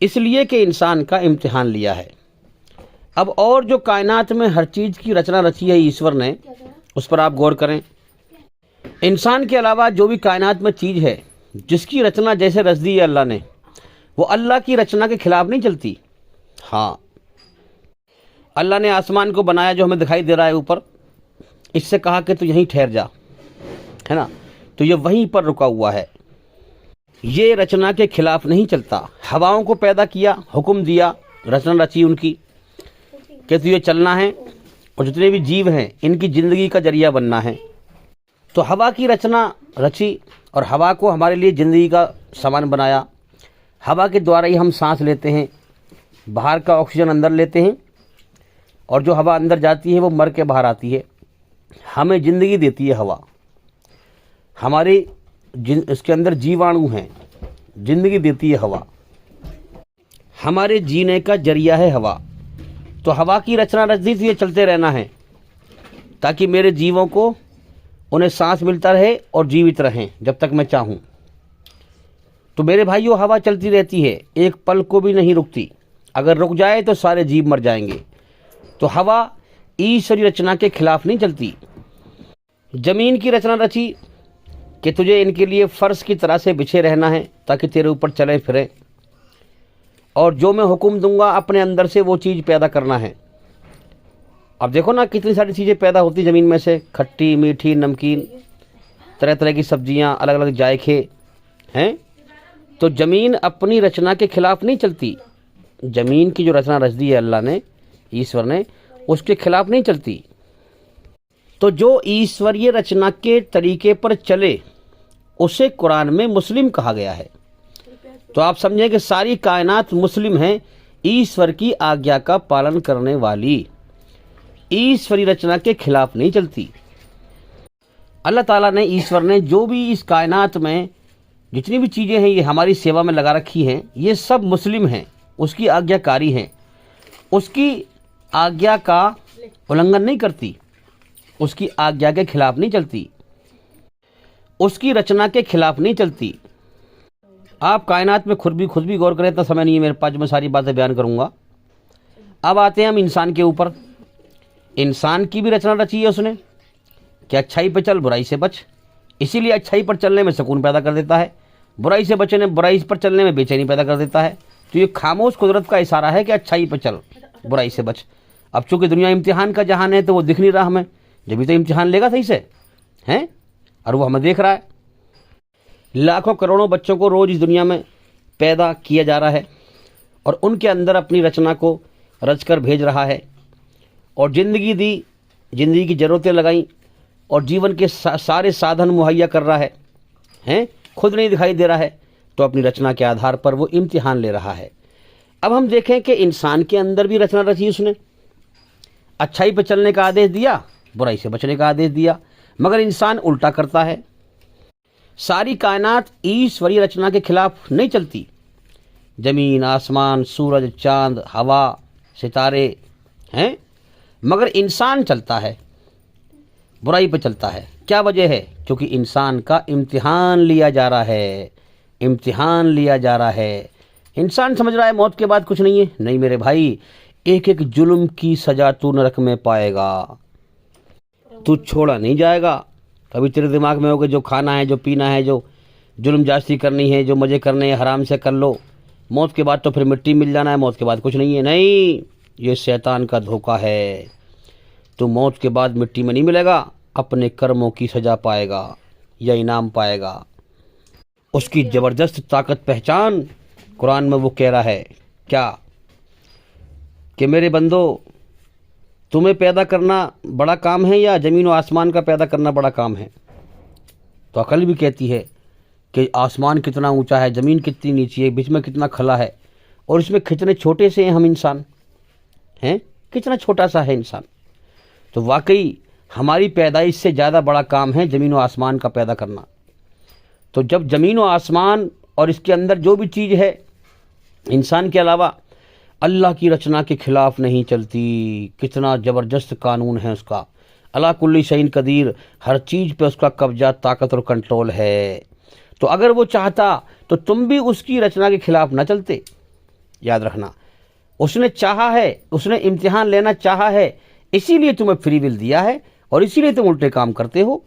इसलिए कि इंसान का इम्तिहान लिया है। अब और जो कायनात में हर चीज़ की रचना रची है ईश्वर ने, उस पर आप गौर करें। इंसान के अलावा जो भी कायनात में चीज़ है जिसकी रचना जैसे रच दी है अल्लाह ने, वो अल्लाह की रचना के खिलाफ नहीं चलती। हाँ, अल्लाह ने आसमान को बनाया जो हमें दिखाई दे रहा है ऊपर, इससे कहा कि तू यहीं ठहर जा, है ना, तो ये वहीं पर रुका हुआ है, ये रचना के खिलाफ नहीं चलता। हवाओं को पैदा किया, हुक्म दिया, रचना रची उनकी कि तुझे चलना है, और जितने भी जीव हैं इनकी ज़िंदगी का जरिया बनना है। तो हवा की रचना रची और हवा को हमारे लिए ज़िंदगी का सामान बनाया। हवा के द्वारा ही हम सांस लेते हैं, बाहर का ऑक्सीजन अंदर लेते हैं, और जो हवा अंदर जाती है वो मर के बाहर आती है। हमें ज़िंदगी देती है हवा, हमारे इसके अंदर जीवाणु हैं, ज़िंदगी देती है हवा, हमारे जीने का जरिया है हवा। तो हवा की रचना रच दी थी, ये चलते रहना है ताकि मेरे जीवों को उन्हें सांस मिलता रहे और जीवित रहें जब तक मैं चाहूँ। तो मेरे भाइयों, हवा चलती रहती है, एक पल को भी नहीं रुकती। अगर रुक जाए तो सारे जीव मर जाएंगे। तो हवा ईश्वरी रचना के खिलाफ नहीं चलती। ज़मीन की रचना रची कि तुझे इनके लिए फ़र्श की तरह से बिछे रहना है ताकि तेरे ऊपर चले फिरें, और जो मैं हुक्म दूंगा अपने अंदर से वो चीज़ पैदा करना है। अब देखो ना कितनी सारी चीज़ें पैदा होती ज़मीन में से, खट्टी मीठी नमकीन, तरह तरह की सब्जियां, अलग अलग जायके हैं। तो ज़मीन अपनी रचना के खिलाफ नहीं चलती। ज़मीन की जो रचना रच दी है अल्लाह ने, ईश्वर ने, उसके खिलाफ नहीं चलती। तो जो ईश्वरीय रचना के तरीके पर चले उसे कुरान में मुस्लिम कहा गया है। तो आप समझें कि सारी कायनात मुस्लिम है, ईश्वर की आज्ञा का पालन करने वाली, ईश्वरी रचना के खिलाफ नहीं चलती। अल्लाह ताला ने, ईश्वर ने जो भी इस कायनात में जितनी भी चीज़ें हैं ये हमारी सेवा में लगा रखी हैं, ये सब मुस्लिम हैं, उसकी आज्ञाकारी हैं, उसकी आज्ञा का उल्लंघन नहीं करती, उसकी आज्ञा के खिलाफ नहीं चलती, उसकी रचना के खिलाफ नहीं चलती। आप कायनात में खुद भी गौर करें, इतना समय नहीं है मेरे पास, मैं सारी बातें बयान करूंगा। अब आते हैं हम इंसान के ऊपर। इंसान की भी रचना रची है उसने कि अच्छाई पर चल, बुराई से बच। इसीलिए अच्छाई पर चलने में सुकून पैदा कर देता है, बुराई से बचने, बुराई पर चलने में बेचैनी पैदा कर देता है। तो ये खामोश कुदरत का इशारा है कि अच्छाई पर चल, बुराई से बच। अब चूंकि दुनिया इम्तिहान का जहान है तो वो दिख नहीं रहा हमें, जब भी तो इम्तिहान लेगा सही से, हैं, और वो हमें देख रहा है। लाखों करोड़ों बच्चों को रोज़ इस दुनिया में पैदा किया जा रहा है और उनके अंदर अपनी रचना को रच कर भेज रहा है, और ज़िंदगी दी, ज़िंदगी की ज़रूरतें लगाई और जीवन के सारे साधन मुहैया कर रहा है, हैं, खुद नहीं दिखाई दे रहा है, तो अपनी रचना के आधार पर वो इम्तिहान ले रहा है। अब हम देखें कि इंसान के अंदर भी रचना रची उसने। अच्छाई पर चलने का आदेश दिया, बुराई से बचने का आदेश दिया, मगर इंसान उल्टा करता है। सारी कायनात ईश्वरीय रचना के खिलाफ नहीं चलती। ज़मीन, आसमान, सूरज, चांद, हवा, सितारे हैं, मगर इंसान चलता है, बुराई पर चलता है। क्या वजह है? क्योंकि इंसान का इम्तिहान लिया जा रहा है, इम्तिहान लिया जा रहा है। इंसान समझ रहा है मौत के बाद कुछ नहीं है। नहीं मेरे भाई, एक एक जुल्म की सजा तू नरक में पाएगा, तू छोड़ा नहीं जाएगा। कभी तेरे दिमाग में होगा जो खाना है, जो पीना है, जो जुल्म जास्ती करनी है, जो मज़े करने हैं, हराम से कर लो, मौत के बाद तो फिर मिट्टी मिल जाना है, मौत के बाद कुछ नहीं है। नहीं, ये शैतान का धोखा है। तो मौत के बाद मिट्टी में नहीं मिलेगा, अपने कर्मों की सज़ा पाएगा या इनाम पाएगा। उसकी ज़बरदस्त ताकत पहचान। कुरान में वो कह रहा है क्या कि मेरे बंदो, तुम्हें पैदा करना बड़ा काम है या ज़मीन और आसमान का पैदा करना बड़ा काम है? तो अकल भी कहती है कि आसमान कितना ऊंचा है, ज़मीन कितनी नीची है, बीच में कितना खला है, और इसमें कितने छोटे से हैं हम इंसान, हैं, कितना छोटा सा है इंसान। तो वाकई हमारी पैदाइश से ज़्यादा बड़ा काम है ज़मीन और आसमान का पैदा करना। तो जब ज़मीन और आसमान और इसके अंदर जो भी चीज़ है इंसान के अलावा अल्लाह की रचना के खिलाफ नहीं चलती, कितना ज़बरदस्त कानून है उसका। अला कुल्ली शैइन कदीर, हर चीज़ पे उसका कब्जा, ताकत और कंट्रोल है। तो अगर वो चाहता तो तुम भी उसकी रचना के खिलाफ न चलते। याद रखना, उसने चाहा है, उसने इम्तिहान लेना चाहा है, इसीलिए तुम्हें फ्री विल दिया है और इसीलिए तुम उल्टे काम करते हो,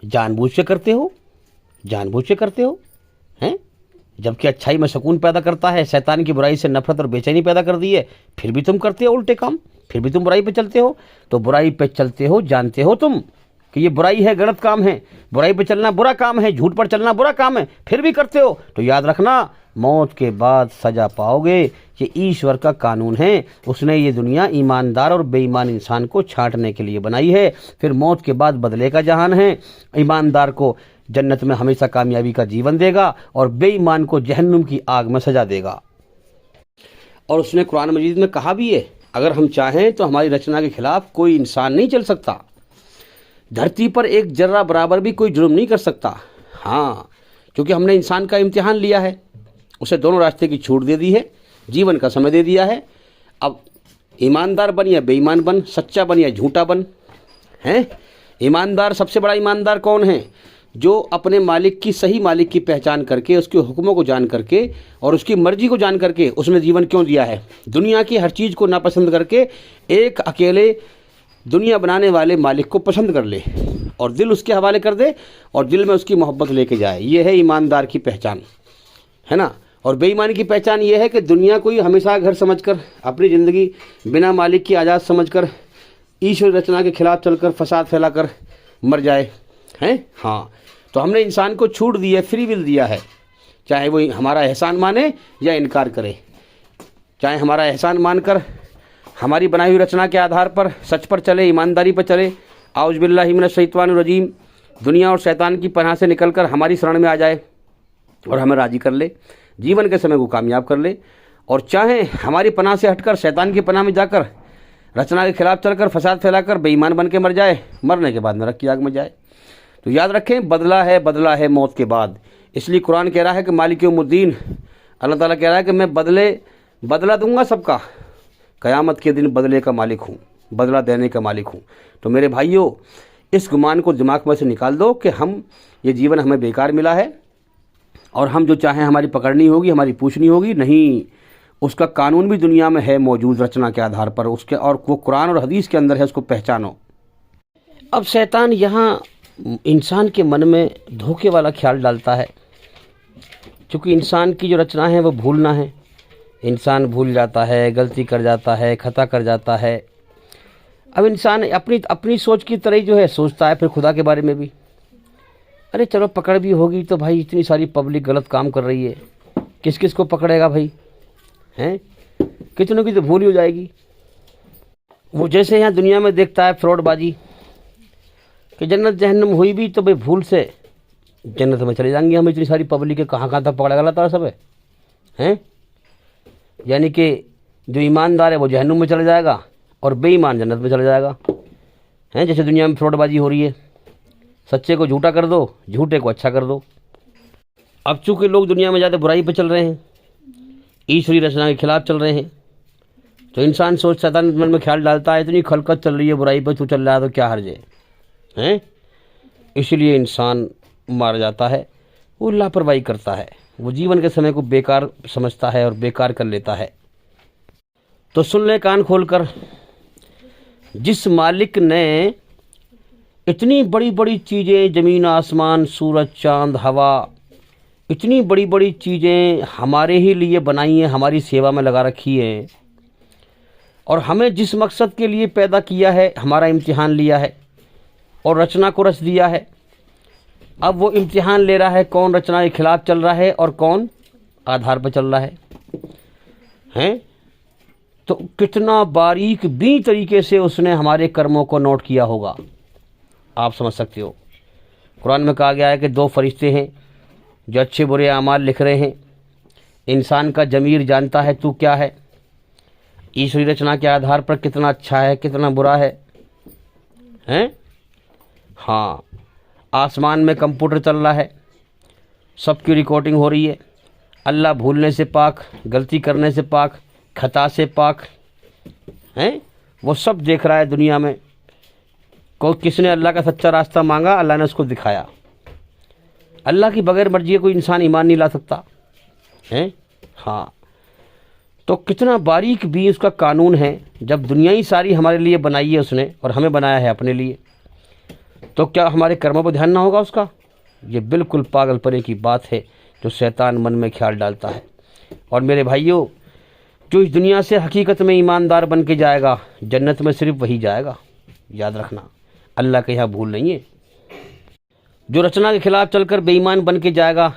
जानबूझ से करते हो, जानबूझ से करते हो, हैं? जबकि अच्छाई में सुकून पैदा करता है, शैतान की बुराई से नफरत और बेचैनी पैदा कर दी है, फिर भी तुम करते हो उल्टे काम, फिर भी तुम बुराई पे चलते हो। तो बुराई पे चलते हो, जानते हो तुम कि ये बुराई है, गलत काम है, बुराई पे चलना बुरा काम है, झूठ पर चलना बुरा काम है, फिर भी करते हो, तो याद रखना मौत के बाद सजा पाओगे। ये ईश्वर का कानून है। उसने ये दुनिया ईमानदार और बेईमान इंसान को छांटने के लिए बनाई है। फिर मौत के बाद बदले का जहान है। ईमानदार को जन्नत में हमेशा कामयाबी का जीवन देगा और बेईमान को जहन्नुम की आग में सजा देगा। और उसने कुरान मजीद में कहा भी है, अगर हम चाहें तो हमारी रचना के खिलाफ कोई इंसान नहीं चल सकता। धरती पर एक जर्रा बराबर भी कोई जुर्म नहीं कर सकता। हाँ, क्योंकि हमने इंसान का इम्तिहान लिया है, उसे दोनों रास्ते की छूट दे दी है, जीवन का समय दे दिया है। अब ईमानदार बन या बेईमान बन, सच्चा बन या झूठा बन, हैं? ईमानदार, सबसे बड़ा ईमानदार कौन है? जो अपने मालिक की, सही मालिक की पहचान करके, उसके हुक्मों को जान करके और उसकी मर्जी को जान करके उसने जीवन क्यों दिया है, दुनिया की हर चीज़ को नापसंद करके एक अकेले दुनिया बनाने वाले मालिक को पसंद कर ले और दिल उसके हवाले कर दे और दिल में उसकी मोहब्बत लेके जाए। ये है ईमानदार की पहचान, है ना। और बेईमानी की पहचान ये है कि दुनिया को ही हमेशा घर समझकर, अपनी ज़िंदगी बिना मालिक की आज़ाद समझकर, ईश्वर रचना के खिलाफ चलकर फसाद फैलाकर मर जाए, हैं? हाँ, तो हमने इंसान को छूट दी है, फ्री विल दिया है। चाहे वो हमारा एहसान माने या इनकार करे, चाहे हमारा एहसान मानकर हमारी बनाई हुई रचना के आधार पर सच पर चले, ईमानदारी पर चले, आउज़ बिल्लाहि मिनश शैतानिर रजीम, दुनिया और शैतान की पनाह से निकलकर हमारी शरण में आ जाए और हमें राज़ी कर ले, जीवन के समय को कामयाब कर ले। और चाहे हमारी पनाह से हटकर शैतान की पनाह में जाकर रचना के खिलाफ चलकर फसाद फैलाकर बेईमान बन के मर जाए, मरने के बाद नरक की आग में जाए। तो याद रखें, बदला है मौत के बाद। इसलिए कुरान कह रहा है कि मालिक यौमुद्दीन, अल्लाह ताला कह रहा है कि मैं बदला दूंगा सबका, क़यामत के दिन बदले का मालिक हूँ, बदला देने का मालिक हूँ। तो मेरे भाइयों, इस गुमान को दिमाग में से निकाल दो कि ये जीवन हमें बेकार मिला है और हम जो चाहें हमारी पकड़नी होगी, हमारी पूछनी होगी। नहीं, उसका कानून भी दुनिया में है मौजूद रचना के आधार पर उसके, और वो कुरान और हदीस के अंदर है, उसको पहचानो। अब शैतान यहाँ इंसान के मन में धोखे वाला ख्याल डालता है, क्योंकि इंसान की जो रचना है वो भूलना है। इंसान भूल जाता है, गलती कर जाता है, खता कर जाता है। अब इंसान अपनी सोच की तरह ही जो है सोचता है फिर खुदा के बारे में भी। अरे चलो पकड़ भी होगी तो भाई इतनी सारी पब्लिक गलत काम कर रही है, किस किस को पकड़ेगा भाई, हैं? कितनों की तो भूल ही हो जाएगी। वो जैसे यहाँ दुनिया में देखता है फ्रॉडबाजी कि जन्नत जहन्नम हुई भी तो भाई भूल से जन्नत में चले जाएंगे हम, इतनी सारी पब्लिक है, कहाँ कहाँ तक पकड़ा गलत है सब, हैं? यानी कि जो ईमानदार है वो जहन्नुम में चला जाएगा और बेईमान जन्नत में चला जाएगा, हैं? जैसे दुनिया में फ्रॉडबाजी हो रही है, सच्चे को झूठा कर दो, झूठे को अच्छा कर दो। अब चूँकि लोग दुनिया में ज़्यादा बुराई पे चल रहे हैं, ईश्वरी रचना के खिलाफ चल रहे हैं, तो इंसान शैतान मन में ख्याल डालता है इतनी खलकत चल रही है बुराई पे, तू चल रहा है तो क्या हर्ज है, हैं? इसलिए इंसान मार जाता है, वो लापरवाही करता है, वो जीवन के समय को बेकार समझता है और बेकार कर लेता है। तो सुन ले कान खोलकर, जिस मालिक ने इतनी बड़ी बड़ी चीज़ें, ज़मीन आसमान, सूरज चांद हवा, इतनी बड़ी बड़ी चीज़ें हमारे ही लिए बनाई हैं, हमारी सेवा में लगा रखी हैं, और हमें जिस मकसद के लिए पैदा किया है, हमारा इम्तिहान लिया है और रचना को रच दिया है। अब वो इम्तिहान ले रहा है कौन रचना के खिलाफ चल रहा है और कौन आधार पर चल रहा है, हैं? तो कितना बारीक भी तरीके से उसने हमारे कर्मों को नोट किया होगा, आप समझ सकते हो। कुरान में कहा गया है कि 2 फरिश्ते हैं जो अच्छे बुरे अमाल लिख रहे हैं। इंसान का ज़मीर जानता है तू क्या है, ईश्वरी रचना के आधार पर कितना अच्छा है कितना बुरा है, हैं? हाँ, आसमान में कंप्यूटर चल रहा है, सबकी रिकॉर्डिंग हो रही है। अल्लाह भूलने से पाक, गलती करने से पाक, खता से पाक, हैं? वो सब देख रहा है दुनिया में। किसने अल्लाह का सच्चा रास्ता मांगा, अल्लाह ने उसको दिखाया। अल्लाह की बगैर मर्जी कोई इंसान ईमान नहीं ला सकता है। हाँ, तो कितना बारीक भी उसका कानून है। जब दुनिया ही सारी हमारे लिए बनाई है उसने और हमें बनाया है अपने लिए, तो क्या हमारे कर्मों पर ध्यान ना होगा उसका? ये बिल्कुल पागलपने की बात है जो शैतान मन में ख्याल डालता है। और मेरे भाइयों, जो इस दुनिया से हकीकत में ईमानदार बन के जाएगा, जन्नत में सिर्फ वही जाएगा। याद रखना, अल्लाह के यहाँ भूल नहीं है। जो रचना के खिलाफ चलकर बेईमान बन के जाएगा,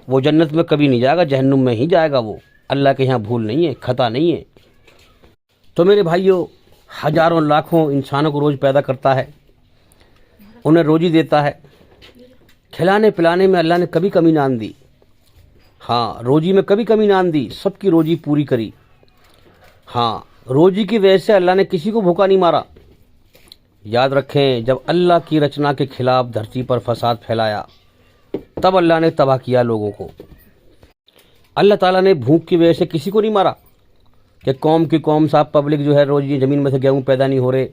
वो जन्नत में कभी नहीं जाएगा, जहन्नुम में ही जाएगा। वो अल्लाह के यहाँ भूल नहीं है, खता नहीं है। तो मेरे भाइयों, हजारों लाखों इंसानों को रोज़ पैदा करता है, उन्हें रोजी देता है। खिलाने पिलाने में अल्लाह ने कभी कमी ना दी। हाँ, रोजी में कभी कमी ना दी, सबकी रोजी पूरी करी। हाँ, रोजी की वजह से अल्लाह ने किसी को भूखा नहीं मारा। याद रखें, जब अल्लाह की रचना के खिलाफ धरती पर फसाद फैलाया, तब अल्लाह ने तबाह किया लोगों को। अल्लाह ताला ने भूख की वजह से किसी को नहीं मारा कि कौम की कौम साहब पब्लिक जो है रोज ये ज़मीन में से गेहूँ पैदा नहीं हो रहे,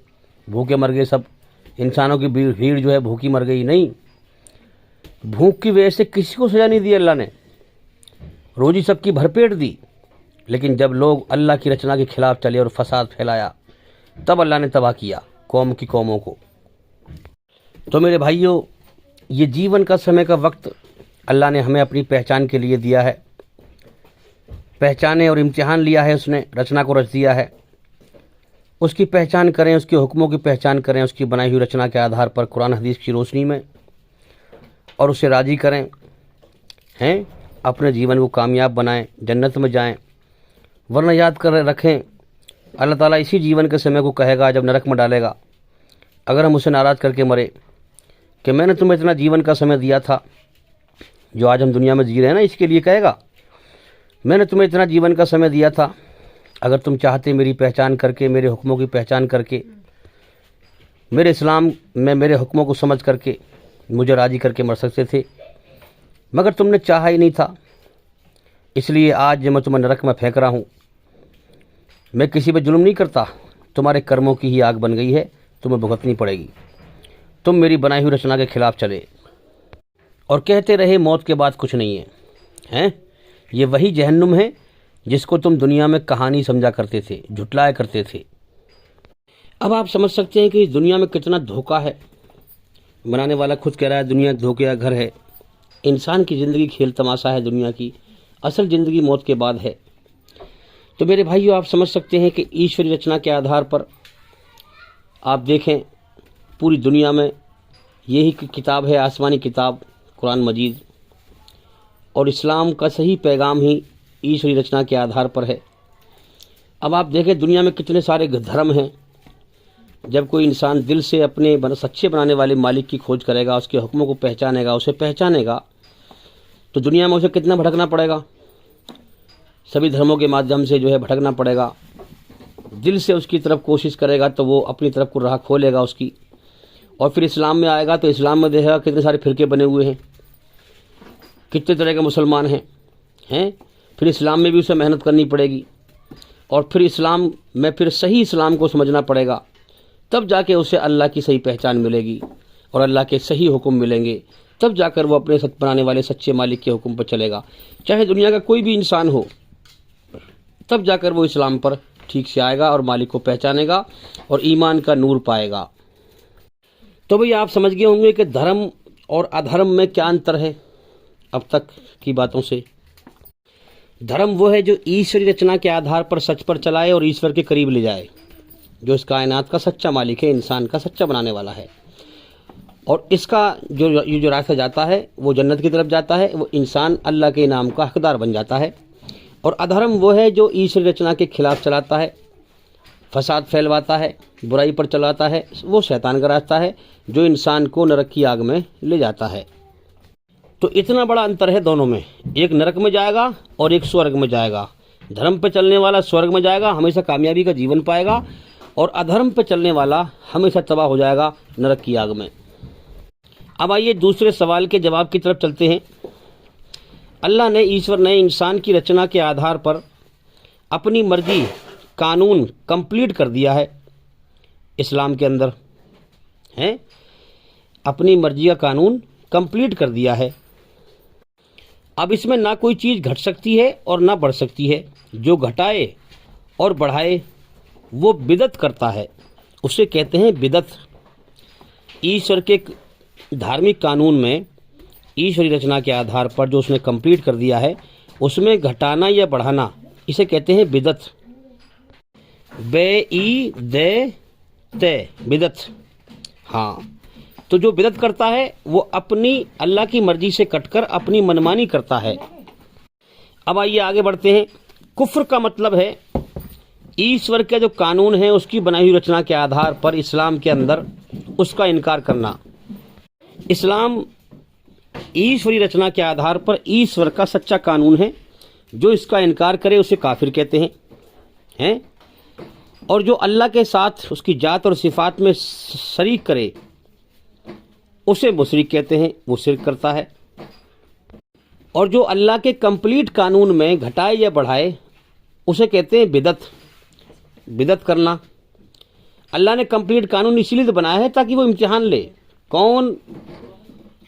भूखे मर गए, सब इंसानों की भीड़ जो है भूखी मर गई। नहीं, भूख की वजह से किसी को सजा नहीं दी अल्लाह ने, रोजी सबकी भरपेट दी। लेकिन जब लोग अल्लाह की रचना के खिलाफ चले और फसाद फैलाया, तब अल्लाह ने तबाह किया कौम की कौमों को। तो मेरे भाइयों, ये जीवन का समय का वक्त अल्लाह ने हमें अपनी पहचान के लिए दिया है। पहचाने और इम्तिहान लिया है उसने, रचना को रच दिया है। उसकी पहचान करें, उसके हुक्मों की पहचान करें, उसकी बनाई हुई रचना के आधार पर कुरान हदीस की रोशनी में, और उसे राज़ी करें हैं, अपने जीवन को कामयाब बनाएं, जन्नत में जाएं। वरना याद कर रखें, अल्लाह ताला इसी जीवन के समय को कहेगा जब नरक में डालेगा, अगर हम उसे नाराज़ करके मरे कि मैंने तुम्हें इतना जीवन का समय दिया था, जो आज हम दुनिया में जी रहे हैं ना, इसके लिए कहेगा मैंने तुम्हें इतना जीवन का समय दिया था, अगर तुम चाहते मेरी पहचान करके, मेरे हुक्मों की पहचान करके, मेरे इस्लाम में मेरे हुक्मों को समझ करके मुझे राज़ी करके मर सकते थे, मगर तुमने चाहा ही नहीं था। इसलिए आज जब मैं तुम्हें नरक में फेंक रहा हूँ, मैं किसी पे जुल्म नहीं करता, तुम्हारे कर्मों की ही आग बन गई है, तुम्हें भुगतनी पड़ेगी। तुम मेरी बनाई हुई रचना के खिलाफ चले और कहते रहे मौत के बाद कुछ नहीं है, हैं? ये वही जहन्नुम है जिसको तुम दुनिया में कहानी समझा करते थे, झुटलाया करते थे। अब आप समझ सकते हैं कि इस दुनिया में कितना धोखा है। बनाने वाला खुद कह रहा है दुनिया धोखे का घर है। इंसान की ज़िंदगी खेल तमाशा है, दुनिया की असल ज़िंदगी मौत के बाद है। तो मेरे भाइयों, आप समझ सकते हैं कि ईश्वरी रचना के आधार पर आप देखें, पूरी दुनिया में यही किताब है, आसमानी किताब कुरान मजीद, और इस्लाम का सही पैगाम ही ईश्वरी रचना के आधार पर है। अब आप देखें दुनिया में कितने सारे धर्म हैं। जब कोई इंसान दिल से अपने सच्चे बनाने वाले मालिक की खोज करेगा, उसके हुक्मों को पहचानेगा, उसे पहचानेगा, तो दुनिया में उसे कितना भटकना पड़ेगा, सभी धर्मों के माध्यम से जो है भटकना पड़ेगा। दिल से उसकी तरफ कोशिश करेगा तो वो अपनी तरफ को राह खोलेगा उसकी। और फिर इस्लाम में आएगा तो इस्लाम में देखेगा कितने सारे फिरके बने हुए हैं, कितने तरह के मुसलमान हैं। फिर इस्लाम में भी उसे मेहनत करनी पड़ेगी, और फिर इस्लाम में फिर सही इस्लाम को समझना पड़ेगा, तब जाके उसे अल्लाह की सही पहचान मिलेगी और अल्लाह के सही हुक्म मिलेंगे। तब जाकर वो अपने सच बनाने वाले सच्चे मालिक के हुक्म पर चलेगा। चाहे दुनिया का कोई भी इंसान हो, तब जाकर वो इस्लाम पर ठीक से आएगा और मालिक को पहचानेगा और ईमान का नूर पाएगा। तो भैया आप समझ गए होंगे कि धर्म और अधर्म में क्या अंतर है अब तक की बातों से। धर्म वो है जो ईश्वरी रचना के आधार पर सच पर चलाए और ईश्वर के करीब ले जाए, जो इस कायनात का सच्चा मालिक है, इंसान का सच्चा बनाने वाला है। और इसका जो रास्ता जाता है वो जन्नत की तरफ जाता है, वो इंसान अल्लाह के इनाम का हकदार बन जाता है। और अधर्म वो है जो ईश्वरी रचना के खिलाफ चलाता है, फसाद फैलवाता है, बुराई पर चलाता है, वो शैतान का रास्ता है जो इंसान को नरक की आग में ले जाता है। तो इतना बड़ा अंतर है दोनों में, एक नरक में जाएगा और एक स्वर्ग में जाएगा। धर्म पे चलने वाला स्वर्ग में जाएगा, हमेशा कामयाबी का जीवन पाएगा, और अधर्म पे चलने वाला हमेशा तबाह हो जाएगा नरक की आग में। अब आइए दूसरे सवाल के जवाब की तरफ चलते हैं। अल्लाह ने, ईश्वर ने इंसान की रचना के आधार पर अपनी मर्जी कानून कंप्लीट कर दिया है इस्लाम के अंदर, हैं, अपनी मर्जी का कानून कंप्लीट कर दिया है। अब इसमें ना कोई चीज़ घट सकती है और ना बढ़ सकती है। जो घटाए और बढ़ाए वो बिदत करता है, उसे कहते हैं बिदत। ईश्वर के धार्मिक कानून में ईश्वरी रचना के आधार पर जो उसने कंप्लीट कर दिया है, उसमें घटाना या बढ़ाना, इसे कहते हैं बिदत। बे ई दे ते बिदत। हाँ, तो जो बिदत करता है वो अपनी अल्लाह की मर्जी से कटकर अपनी मनमानी करता है। अब आइए आगे बढ़ते हैं। कुफ्र का मतलब है ईश्वर के जो कानून है उसकी बनाई हुई रचना के आधार पर इस्लाम के अंदर उसका इनकार करना। इस्लाम ईश्वरी रचना के आधार पर ईश्वर का सच्चा कानून है। जो इसका इनकार करे उसे काफिर कहते हैं। और जो अल्लाह के साथ उसकी जात और सिफात में शरीक करे उसे मुशरिक कहते हैं, वो शिर्क करता है। और जो अल्लाह के कंप्लीट कानून में घटाए या बढ़ाए उसे कहते हैं बिदत। बिदत करना। अल्लाह ने कंप्लीट कानून इसीलिए तो बनाया है ताकि वो इम्तिहान ले, कौन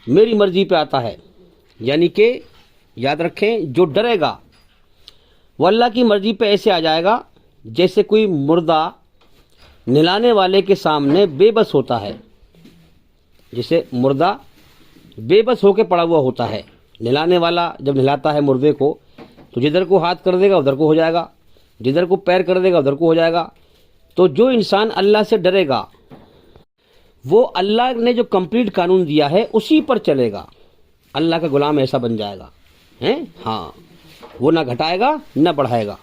मेरी मर्जी पे आता है। यानी कि याद रखें, जो डरेगा वो अल्लाह की मर्जी पे ऐसे आ जाएगा जैसे कोई मुर्दा नहलाने वाले के सामने बेबस होता है। जैसे मुर्दा बेबस होकर पड़ा हुआ होता है, नहलाने वाला जब नहलाता है मुर्दे को तो जिधर को हाथ कर देगा उधर को हो जाएगा, जिधर को पैर कर देगा उधर को हो जाएगा। तो जो इंसान अल्लाह से डरेगा वो अल्लाह ने जो कंप्लीट कानून दिया है उसी पर चलेगा, अल्लाह का गुलाम ऐसा बन जाएगा हैं। हाँ, वो ना घटाएगा ना बढ़ाएगा,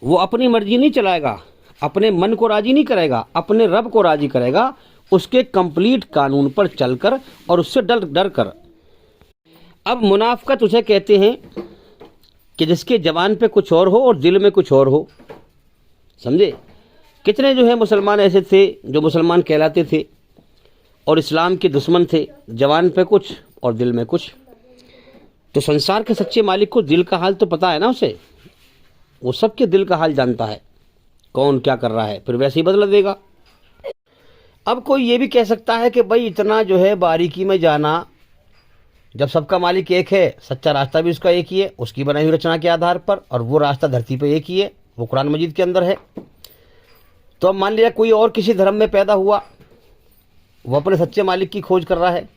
वो अपनी मर्जी नहीं चलाएगा, अपने मन को राजी नहीं करेगा, अपने रब को राजी करेगा उसके कंप्लीट कानून पर चलकर और उससे डर कर। अब मुनाफिकत उसे कहते हैं कि जिसके जबान पे कुछ और हो और दिल में कुछ और हो। समझे? कितने जो है मुसलमान ऐसे थे जो मुसलमान कहलाते थे और इस्लाम के दुश्मन थे, जबान पे कुछ और दिल में कुछ। तो संसार के सच्चे मालिक को दिल का हाल तो पता है ना उसे, वो सबके दिल का हाल जानता है, कौन क्या कर रहा है, फिर वैसे ही बदला देगा। अब कोई ये भी कह सकता है कि भाई इतना जो है बारीकी में जाना, जब सबका मालिक एक है, सच्चा रास्ता भी उसका एक ही है उसकी बनाई हुई रचना के आधार पर, और वो रास्ता धरती पे एक ही है, वो कुरान मजीद के अंदर है। तो अब मान लिया कोई और किसी धर्म में पैदा हुआ, वो अपने सच्चे मालिक की खोज कर रहा है।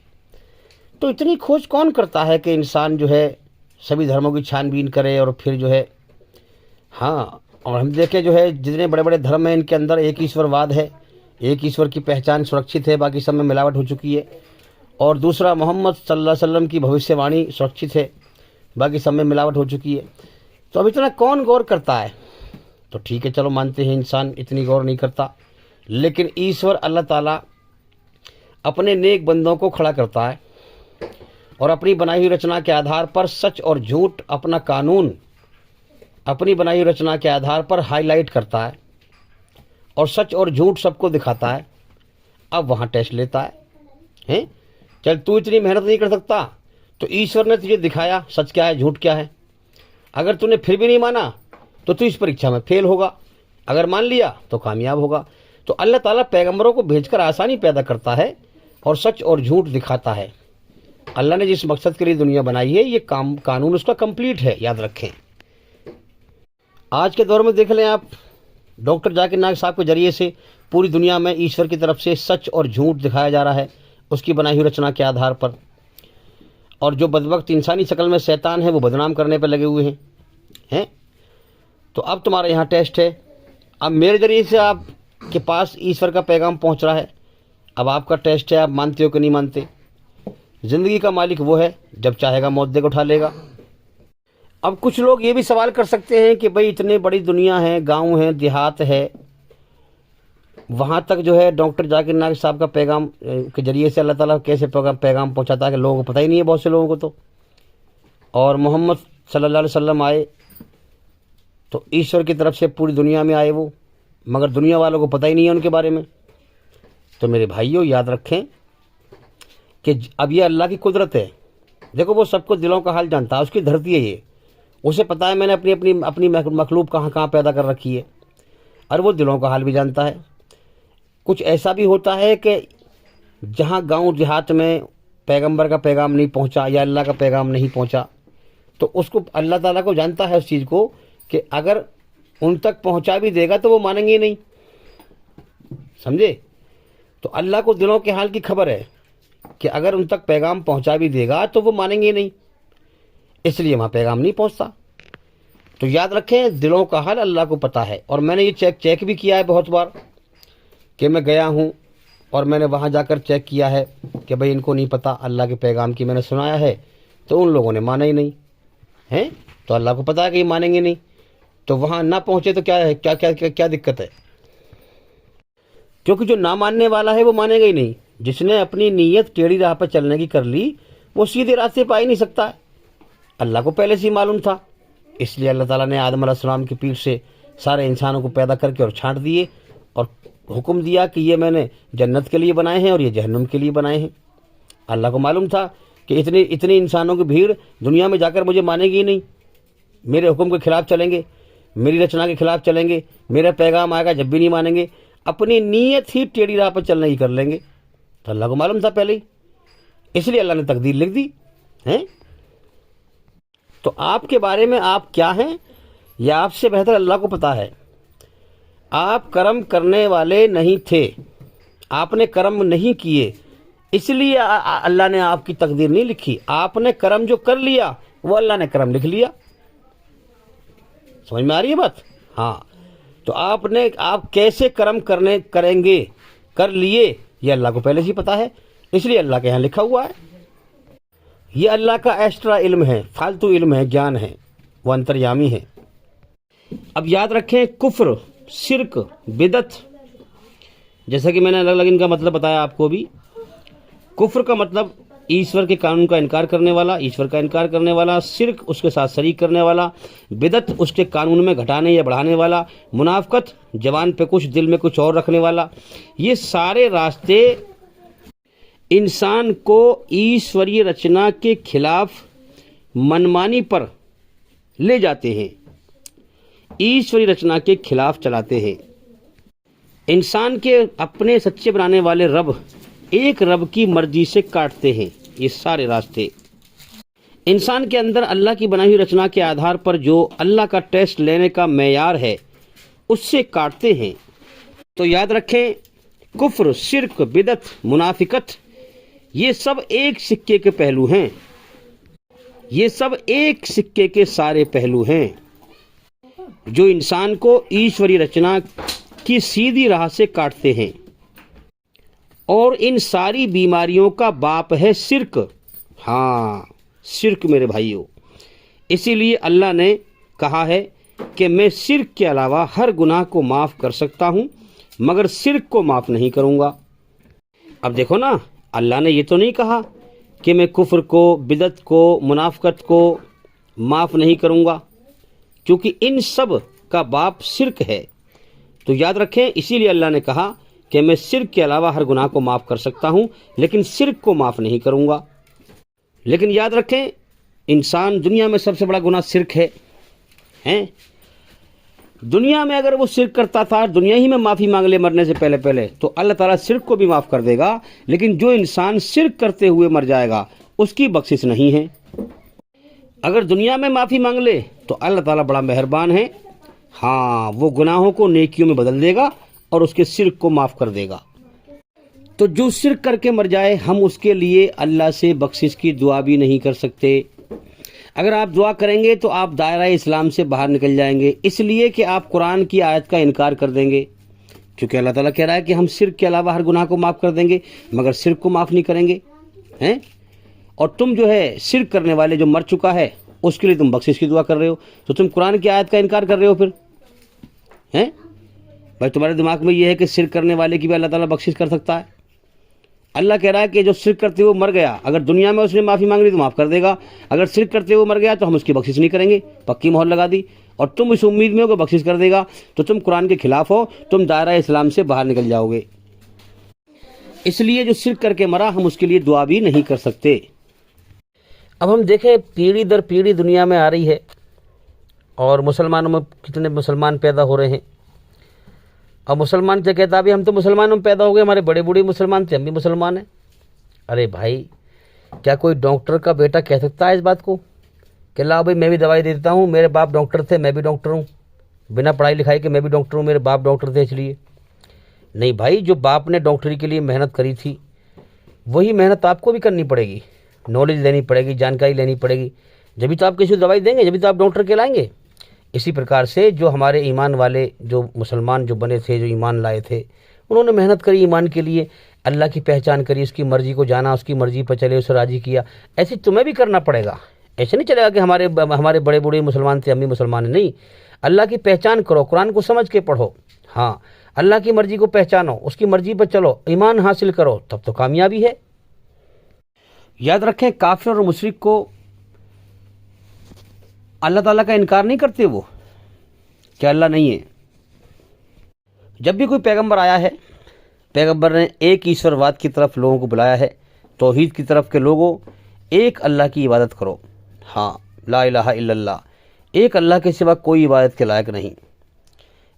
तो इतनी खोज कौन करता है कि इंसान जो है सभी धर्मों की छानबीन करे और फिर जो है, हाँ, और हम देखें जो है जितने बड़े बड़े धर्म हैं इनके अंदर एक ईश्वरवाद है, एक ईश्वर की पहचान सुरक्षित है, बाकी सब में मिलावट हो चुकी है। और दूसरा मोहम्मद सल्लल्लाहु अलैहि वसल्लम की भविष्यवाणी सुरक्षित है, बाकी सब में मिलावट हो चुकी है। तो अब इतना कौन गौर करता है? तो ठीक है, चलो मानते हैं इंसान इतनी गौर नहीं करता, लेकिन ईश्वर अल्लाह ताला अपने नेक बंदों को खड़ा करता है और अपनी बनाई हुई रचना के आधार पर सच और झूठ, अपना कानून अपनी बनाई हुई रचना के आधार पर हाईलाइट करता है और सच और झूठ सबको दिखाता है। अब वहाँ टेस्ट लेता है, चल तू इतनी मेहनत नहीं कर सकता तो ईश्वर ने तुझे दिखाया सच क्या है झूठ क्या है। अगर तूने फिर भी नहीं माना तो तू इस परीक्षा में फेल होगा, अगर मान लिया तो कामयाब होगा। तो अल्लाह ताला पैगंबरों को भेजकर आसानी पैदा करता है और सच और झूठ दिखाता है। अल्लाह ने जिस मकसद के लिए दुनिया बनाई है ये कानून उसका कंप्लीट है, याद रखें। आज के दौर में देख लें आप, डॉक्टर जाकिर नाइक साहब के जरिए से पूरी दुनिया में ईश्वर की तरफ से सच और झूठ दिखाया जा रहा है उसकी बनाई हुई रचना के आधार पर। और जो बदबख्त इंसानी शक्ल में शैतान है वो बदनाम करने पर लगे हुए हैं। तो अब तुम्हारा यहाँ टेस्ट है, अब मेरे जरिए से आपके पास ईश्वर का पैगाम पहुँच रहा है, अब आपका टेस्ट है, आप मानते हो कि नहीं मानते। ज़िंदगी का मालिक वो है, जब चाहेगा मौत देकर उठा लेगा। अब कुछ लोग ये भी सवाल कर सकते हैं कि भाई इतनी बड़ी दुनिया है, गांव है, देहात है, वहाँ तक जो है डॉक्टर जाकिर नाइक साहब का पैगाम के जरिए से अल्लाह ताला कैसे पैगाम पहुँचाता है कि लोगों को पता ही नहीं है, बहुत से लोगों को तो। और मोहम्मद सल्लल्लाहु अलैहि वसल्लम आए तो ईश्वर की तरफ से पूरी दुनिया में आए वो, मगर दुनिया वालों को पता ही नहीं है उनके बारे में। तो मेरे भाइयों याद रखें कि अब ये अल्लाह की कुदरत है। देखो वो सबको दिलों का हाल जानता है, उसकी धरती है ये, उसे पता है मैंने अपनी अपनी अपनी मखलूक कहाँ कहाँ पैदा कर रखी है, और वो दिलों का हाल भी जानता है। कुछ ऐसा भी होता है कि जहाँ गांव देहात में पैगंबर का पैगाम नहीं पहुंचा या अल्लाह का पैगाम नहीं पहुंचा, तो उसको अल्लाह ताला को जानता है उस चीज़ को कि अगर उन तक पहुंचा भी देगा तो वो मानेंगे नहीं, समझे। तो अल्लाह को दिलों के हाल की खबर है कि अगर उन तक पैगाम पहुंचा भी देगा तो वो मानेंगे नहीं, इसलिए वहाँ पैगाम नहीं पहुंचता। तो याद रखें, दिलों का हाल अल्लाह को पता है। और मैंने ये चेक भी किया है बहुत बार कि मैं गया हूँ और मैंने वहाँ जाकर चेक किया है कि भाई इनको नहीं पता अल्लाह के पैगाम की, मैंने सुनाया है, तो उन लोगों ने माना ही नहीं है। तो अल्लाह को पता है कि ये मानेंगे नहीं, तो वहाँ ना पहुँचे तो क्या है, क्या क्या क्या, क्या दिक्कत है। क्योंकि जो ना मानने वाला है वो मानेगा ही नहीं। जिसने अपनी नीयत टेढ़ी राह पर चलने की कर ली वो सीधे रास्ते पा ही नहीं सकता है। अल्लाह को पहले से ही मालूम था, इसलिए अल्लाह ताला ने आदम अलैहिस्सलाम की पीठ से सारे इंसानों को पैदा करके और छांट दिए और हुक्म दिया कि ये मैंने जन्नत के लिए बनाए हैं और ये जहन्नुम के लिए बनाए हैं। अल्लाह को मालूम था कि इतनी इंसानों की भीड़ दुनिया में जाकर मुझे मानेगी ही नहीं, मेरे हुक्म के खिलाफ चलेंगे, मेरी रचना के खिलाफ चलेंगे, मेरा पैगाम आएगा जब भी नहीं मानेंगे, अपनी नीयत ही टेढ़ी राह पर चलने की कर लेंगे। तो अल्लाह को मालूम था पहले ही, इसलिए अल्लाह ने तकदीर लिख दी है। तो आपके बारे में आप क्या हैं यह आपसे बेहतर अल्लाह को पता है। आप कर्म करने वाले नहीं थे, आपने कर्म नहीं किए, इसलिए अल्लाह ने आपकी तकदीर नहीं लिखी। आपने कर्म जो कर लिया वो अल्लाह ने कर्म लिख लिया। समझ में आ रही है बात? हाँ। तो आप कैसे कर्म करेंगे, कर लिए, ये अल्लाह को पहले से ही पता है, इसलिए अल्लाह के यहाँ लिखा हुआ है। ये अल्लाह का एक्स्ट्रा इल्म है, फालतू इल्म है, ज्ञान है, वो अंतर्यामी है। अब याद रखें, कुफ्र, शिर्क, बिदत, जैसा कि मैंने अलग अलग इनका मतलब बताया आपको भी। कुफ्र का मतलब ईश्वर के कानून का इनकार करने वाला, ईश्वर का इनकार करने वाला। शिर्क उसके साथ शरीक करने वाला। बिदत उसके कानून में घटाने या बढ़ाने वाला। मुनाफकत जबान पे कुछ दिल में कुछ और रखने वाला। ये सारे रास्ते इंसान को ईश्वरीय रचना के खिलाफ मनमानी पर ले जाते हैं, ईश्वरीय रचना के खिलाफ चलाते हैं। इंसान के अपने सच्चे बनाने वाले रब एक रब की मर्जी से काटते हैं। ये सारे रास्ते इंसान के अंदर अल्लाह की बनाई हुई रचना के आधार पर जो अल्लाह का टेस्ट लेने का मेयार है उससे काटते हैं। तो याद रखें, कुफ्र, शिर्क, बिदत, मुनाफिकत, ये सब एक सिक्के के पहलू हैं। ये सब एक सिक्के के सारे पहलू हैं जो इंसान को ईश्वरीय रचना की सीधी राह से काटते हैं। और इन सारी बीमारियों का बाप है शिर्क। हाँ, शिर्क मेरे भाइयों। इसीलिए अल्लाह ने कहा है कि मैं शिर्क के अलावा हर गुनाह को माफ़ कर सकता हूँ मगर शिर्क को माफ़ नहीं करूँगा। अब देखो ना, अल्लाह ने ये तो नहीं कहा कि मैं कुफ्र को, बिदत को, मुनाफकत को माफ़ नहीं करूँगा, क्योंकि इन सब का बाप शिर्क है। तो याद रखें, इसीलिए अल्लाह ने कहा कि मैं शिर्क के अलावा हर गुनाह को माफ़ कर सकता हूँ लेकिन शिर्क को माफ़ नहीं करूँगा। लेकिन याद रखें, इंसान दुनिया में सबसे बड़ा गुनाह शिर्क है। दुनिया में अगर वो शिर्क करता था, दुनिया ही में माफ़ी मांग ले मरने से पहले पहले, तो अल्लाह ताला शिर्क को भी माफ़ कर देगा। लेकिन जो इंसान शिर्क करते हुए मर जाएगा उसकी बख्शिश नहीं है। अगर दुनिया में माफ़ी मांग ले तो अल्लाह ताला बड़ा मेहरबान है। हाँ, वो गुनाहों को नेकियों में बदल देगा और उसके शिर्क को माफ़ कर देगा। तो जो शिर्क करके मर जाए, हम उसके लिए अल्लाह से बख्शिश की दुआ भी नहीं कर सकते। अगर आप दुआ करेंगे तो आप दायरा इस्लाम से बाहर निकल जाएंगे, इसलिए कि आप कुरान की आयत का इनकार कर देंगे। क्योंकि अल्लाह ताला कह रहा है कि हम शिर्क के अलावा हर गुनाह को माफ़ कर देंगे मगर शिर्क को माफ़ नहीं करेंगे, हैं। और तुम जो है शिर्क करने वाले जो मर चुका है उसके लिए तुम बख्शिश की दुआ कर रहे हो, तो तुम कुरान की आयत का इनकार कर रहे हो फिर, हैं भाई। तुम्हारे दिमाग में ये है कि शिर्क करने वाले की भी अल्लाह ताला बख्शिश कर सकता है। अल्लाह कह रहा है कि जो शिर्क करते हुए मर गया, अगर दुनिया में उसने माफ़ी मांग ली तो माफ़ कर देगा, अगर शिर्क करते हुए मर गया तो हम उसकी बख्शिश नहीं करेंगे। पक्की मोहर लगा दी। और तुम इस उम्मीद में हो कि बख्शिश कर देगा, तो तुम कुरान के खिलाफ हो, तुम दायरा इस्लाम से बाहर निकल जाओगे। इसलिए जो शिर्क करके मरा, हम उसके लिए दुआ भी नहीं कर सकते। अब हम देखें, पीढ़ी दर पीढ़ी दुनिया में आ रही है और मुसलमानों में कितने मुसलमान पैदा हो रहे हैं। अब मुसलमान क्या कहता है, अभी हम तो मुसलमानों में पैदा हो गए, हमारे बड़े बूढ़े मुसलमान थे, हम भी मुसलमान हैं। अरे भाई, क्या कोई डॉक्टर का बेटा कह सकता है इस बात को कि ला भाई मैं भी दवाई दे देता हूँ, मेरे बाप डॉक्टर थे, मैं भी डॉक्टर हूँ, बिना पढ़ाई लिखाई के मैं भी डॉक्टर हूँ, मेरे बाप डॉक्टर थे इसलिए? नहीं भाई, जो बाप ने डॉक्टरी के लिए मेहनत करी थी वही मेहनत आपको भी करनी पड़ेगी, नॉलेज लेनी पड़ेगी, जानकारी लेनी पड़ेगी, जब तो आप किसी को दवाई देंगे, जब तो आप डॉक्टर कहलाएंगे। इसी प्रकार से जो हमारे ईमान वाले, जो मुसलमान जो बने थे, जो ईमान लाए थे, उन्होंने मेहनत करी ईमान के लिए, अल्लाह की पहचान करी, उसकी मर्ज़ी को जाना, उसकी मर्ज़ी पर चले, उसे राज़ी किया। ऐसे तुम्हें भी करना पड़ेगा। ऐसे नहीं चलेगा कि हमारे बड़े बूढ़े मुसलमान थे, हम भी मुसलमान हैं। नहीं, अल्लाह की पहचान करो, कुरान को समझ के पढ़ो, हाँ, अल्लाह की मर्ज़ी को पहचानो, उसकी मर्ज़ी पर चलो, ईमान हासिल करो, तब तो कामयाबी है। याद रखें, काफिर और मुशरिक को अल्लाह ताला का इनकार नहीं करते वो, क्या अल्लाह नहीं है। जब भी कोई पैगंबर आया है, पैगंबर ने एक ईश्वरवाद की तरफ लोगों को बुलाया है, तौहीद की तरफ के लोगों, एक अल्लाह की इबादत करो, हाँ, ला इलाहा इल्लल्लाह, एक अल्लाह के सिवा कोई इबादत के लायक नहीं,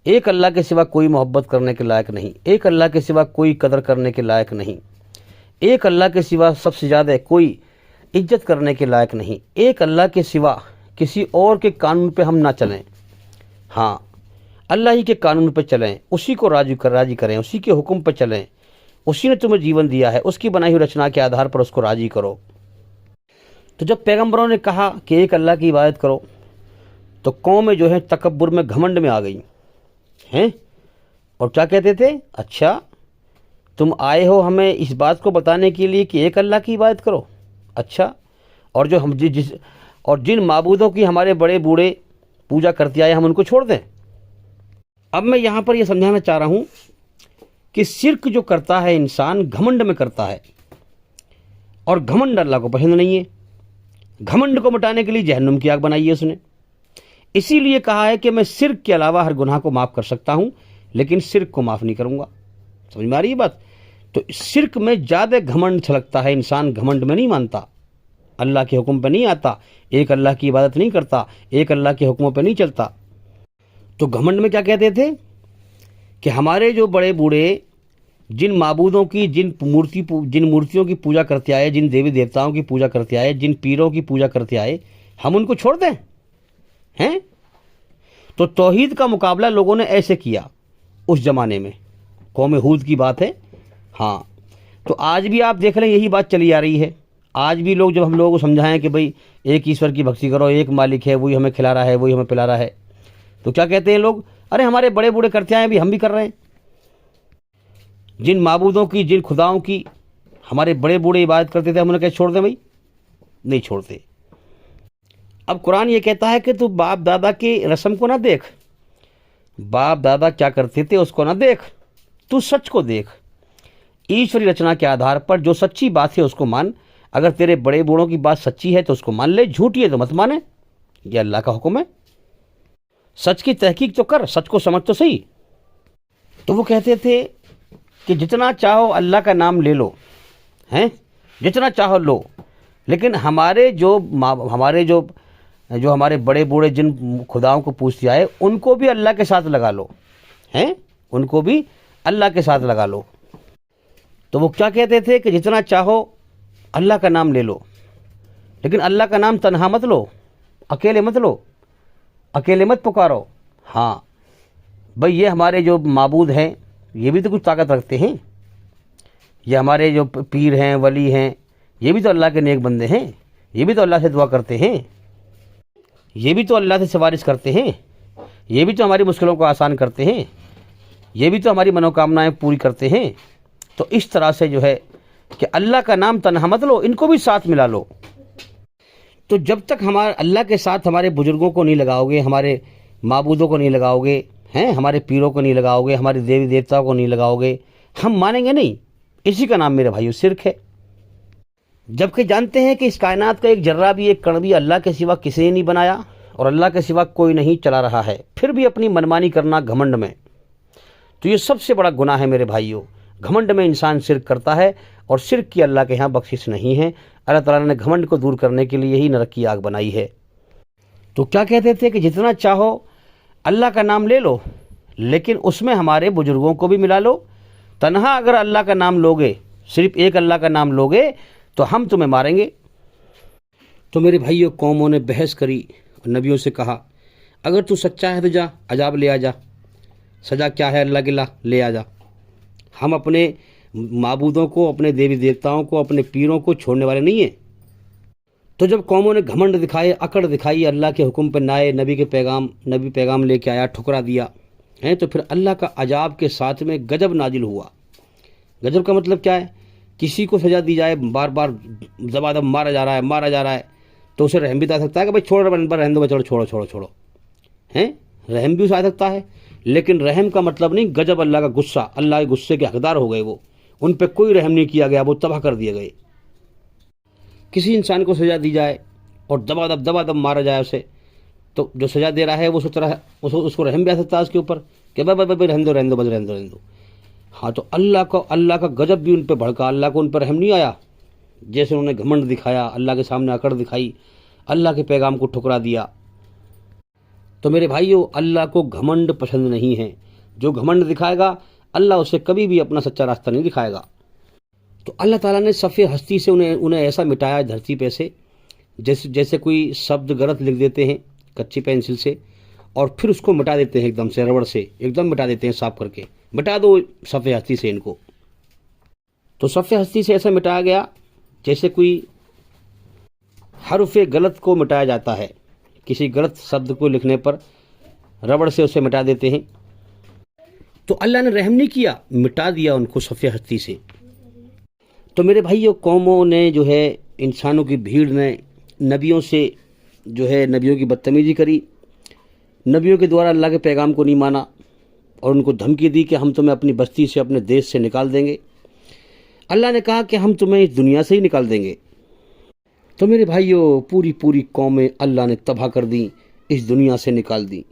एक अल्लाह के सिवा कोई मोहब्बत करने के लायक नहीं, एक अल्लाह के सिवा कोई कदर करने के लायक नहीं, एक अल्लाह के सिवा सबसे ज़्यादा कोई इज्जत करने के लायक नहीं, एक अल्लाह के सिवा किसी और के कानून पे हम ना चलें, हाँ, अल्लाह ही के कानून पे चलें, उसी को राजी करें, उसी के हुक्म पे चलें, उसी ने तुम्हें जीवन दिया है, उसकी बनाई हुई रचना के आधार पर उसको राजी करो। तो जब पैगंबरों ने कहा कि एक अल्लाह की इबादत करो, तो कौमें जो है तकब्बुर में, घमंड में आ गई हैं, और क्या कहते थे, अच्छा तुम आए हो हमें इस बात को बताने के लिए कि एक अल्लाह की इबादत करो, अच्छा, और जो हम जिन माबूदों की हमारे बड़े बूढ़े पूजा करते आए हम उनको छोड़ दें। अब मैं यहाँ पर यह समझाना चाह रहा हूँ कि शिर्क जो करता है इंसान घमंड में करता है, और घमंड अल्लाह को पसंद नहीं है। घमंड को मिटाने के लिए जहन्नुम की आग बनाई है उसने, इसीलिए कहा है कि मैं शिर्क के अलावा हर गुनाह को माफ़ कर सकता हूँ, लेकिन शिर्क को माफ़ नहीं करूँगा। समझ में आ रही है बात? तो शिर्क में ज़्यादा घमंड छलकता है, इंसान घमंड में नहीं मानता, अल्लाह के हुक्म पे नहीं आता, एक अल्लाह की इबादत नहीं करता, एक अल्लाह के हुक्मों पे नहीं चलता। तो घमंड में क्या कहते थे कि हमारे जो बड़े बूढ़े जिन माबूदों की, जिन मूर्तियों की पूजा करते आए, जिन देवी देवताओं की पूजा करते आए, जिन पीरों की पूजा करते आए, हम उनको छोड़ दें हैं? तो तौहीद का मुकाबला लोगों ने ऐसे किया उस ज़माने में, कौम हूद की बात है, हाँ। तो आज भी आप देख लें यही बात चली आ रही है। आज भी लोग, जब हम लोगों को समझाएं कि भाई एक ईश्वर की भक्ति करो, एक मालिक है, वही हमें खिला रहा है, वही हमें पिला रहा है, तो क्या कहते हैं लोग, अरे हमारे बड़े बूढ़े करते आए, भी हम भी कर रहे हैं। जिन माबूदों की, जिन खुदाओं की हमारे बड़े बूढ़े इबादत करते थे, हम उन्हें कैसे छोड़ दें भाई? नहीं छोड़ते। अब कुरान ये कहता है कि तू बाप दादा की रस्म को ना देख, बाप दादा क्या करते थे उसको ना देख, तू सच को देख, ईश्वरी रचना के आधार पर जो सच्ची बात है उसको मान। अगर तेरे बड़े बूढ़ों की बात सच्ची है तो उसको मान ले, झूठी है तो मत माने, ये अल्लाह का हुक्म है। सच की तहकीक तो कर, सच को समझ तो सही। तो वो कहते थे कि जितना चाहो अल्लाह का नाम ले लो, हैं, जितना चाहो लो, लेकिन हमारे जो हमारे बड़े बूढ़े जिन खुदाओं को पूछते आए, उनको भी अल्लाह के साथ लगा लो, हैं, उनको भी अल्लाह के साथ लगा लो। तो वो क्या कहते थे कि जितना चाहो अल्लाह का नाम ले लो, लेकिन अल्लाह का नाम तन्हा मत लो, अकेले मत लो, अकेले मत पुकारो। हाँ भाई, ये हमारे जो माबूद हैं ये भी तो कुछ ताकत रखते हैं, ये हमारे जो पीर हैं, वली हैं, ये भी तो अल्लाह के नेक बंदे हैं, ये भी तो अल्लाह से दुआ करते हैं, ये भी तो अल्लाह से सिफारिश करते हैं, ये भी तो हमारी मुश्किलों को आसान करते हैं, ये भी तो हमारी मनोकामनाएं पूरी करते हैं। तो इस तरह से जो है कि अल्लाह का नाम तन्हा मत लो, इनको भी साथ मिला लो। तो जब तक हमारे अल्लाह के साथ हमारे बुजुर्गों को नहीं लगाओगे, हमारे माबूदों को नहीं लगाओगे, हैं, हमारे पीरों को नहीं लगाओगे, हमारे देवी देवताओं को नहीं लगाओगे, हम मानेंगे नहीं। इसी का नाम मेरे भाइयों शिर्क है। जबकि जानते हैं कि इस कायनात का एक जर्रा भी, एक कण भी अल्लाह के सिवा किसी ने नहीं बनाया और अल्लाह के सिवा कोई नहीं चला रहा है, फिर भी अपनी मनमानी करना घमंड में, तो ये सबसे बड़ा गुनाह है मेरे भाइयों। घमंड में इंसान शिर्क करता है, और शिर्क की अल्लाह के यहाँ बख्शिश नहीं है। अल्लाह ताला ने घमंड को दूर करने के लिए यही नरक की आग बनाई है। तो क्या कहते थे कि जितना चाहो अल्लाह का नाम ले लो, लेकिन उसमें हमारे बुजुर्गों को भी मिला लो। तन्हा अगर अल्लाह का नाम लोगे सिर्फ एक अल्लाह का नाम लोगे तो हम तुम्हें मारेंगे। तो मेरे भाइयों, कौमों ने बहस करी और नबियों से कहा, अगर तू सच्चा है तो जा अजाब ले आ जा, सज़ा क्या है अल्लाह के ला ले आ जा। हम अपने माबूदों को, अपने देवी देवताओं को, अपने पीरों को छोड़ने वाले नहीं हैं। तो जब कौमों ने घमंड दिखाए, अकड़ दिखाई, अल्लाह के हुक्म पर ना आए, नबी पैगाम लेके आया, ठुकरा दिया है, तो फिर अल्लाह का अजाब के साथ में गजब नाजिल हुआ। गजब का मतलब क्या है? किसी को सज़ा दी जाए, बार बार दबादब मारा जा रहा है, तो उसे रहम भी आ सकता है कि भाई छोड़ो, रहम दो, छोड़ो हैं, रहम भी आ सकता है। लेकिन रहम का मतलब नहीं गजब, अल्लाह का गुस्सा, अल्लाह के गुस्से के हकदार हो गए वो, उन पर कोई रहम नहीं किया गया, वो तबाह कर दिए गए। किसी इंसान को सज़ा दी जाए और दबादब मारा जाए उसे, तो जो सज़ा दे रहा है वो उसको रहम भी आ सकता है उसके ऊपर कि भाई रहने दो। हाँ, तो अल्लाह का गजब भी उन पर भड़का, अल्लाह को उन पर रहम नहीं आया। जैसे उन्होंने घमंड दिखाया, अल्लाह के सामने अकड़ दिखाई, अल्लाह के पैगाम को ठुकरा दिया। तो मेरे भाइयों, अल्लाह को घमंड पसंद नहीं है। जो घमंड दिखाएगा, अल्लाह उसे कभी भी अपना सच्चा रास्ता नहीं दिखाएगा। तो अल्लाह ताला ने सफ़े हस्ती से उन्हें ऐसा मिटाया धरती पे से, जैसे कोई शब्द गलत लिख देते हैं कच्ची पेंसिल से और फिर उसको मिटा देते हैं एकदम से, रबड़ से एकदम मिटा देते हैं, साफ करके मिटा दो सफ़े हस्ती से इनको। तो सफ़े हस्ती से ऐसा मिटाया गया जैसे कोई हर्फ़ गलत को मिटाया जाता है, किसी गलत शब्द को लिखने पर रबड़ से उसे मिटा देते हैं। तो अल्लाह ने रहम नहीं किया, मिटा दिया उनको सफ़े हस्ती से। तो मेरे भाइयों, कौमों ने जो है, इंसानों की भीड़ ने नबियों से जो है, नबियों की बदतमीजी करी, नबियों के द्वारा अल्लाह के पैगाम को नहीं माना और उनको धमकी दी कि हम तुम्हें अपनी बस्ती से, अपने देश से निकाल देंगे। अल्लाह ने कहा कि हम तुम्हें इस दुनिया से ही निकाल देंगे। तो मेरे भाइयों, पूरी कौमें अल्लाह ने तबाह कर दी, इस दुनिया से निकाल दी।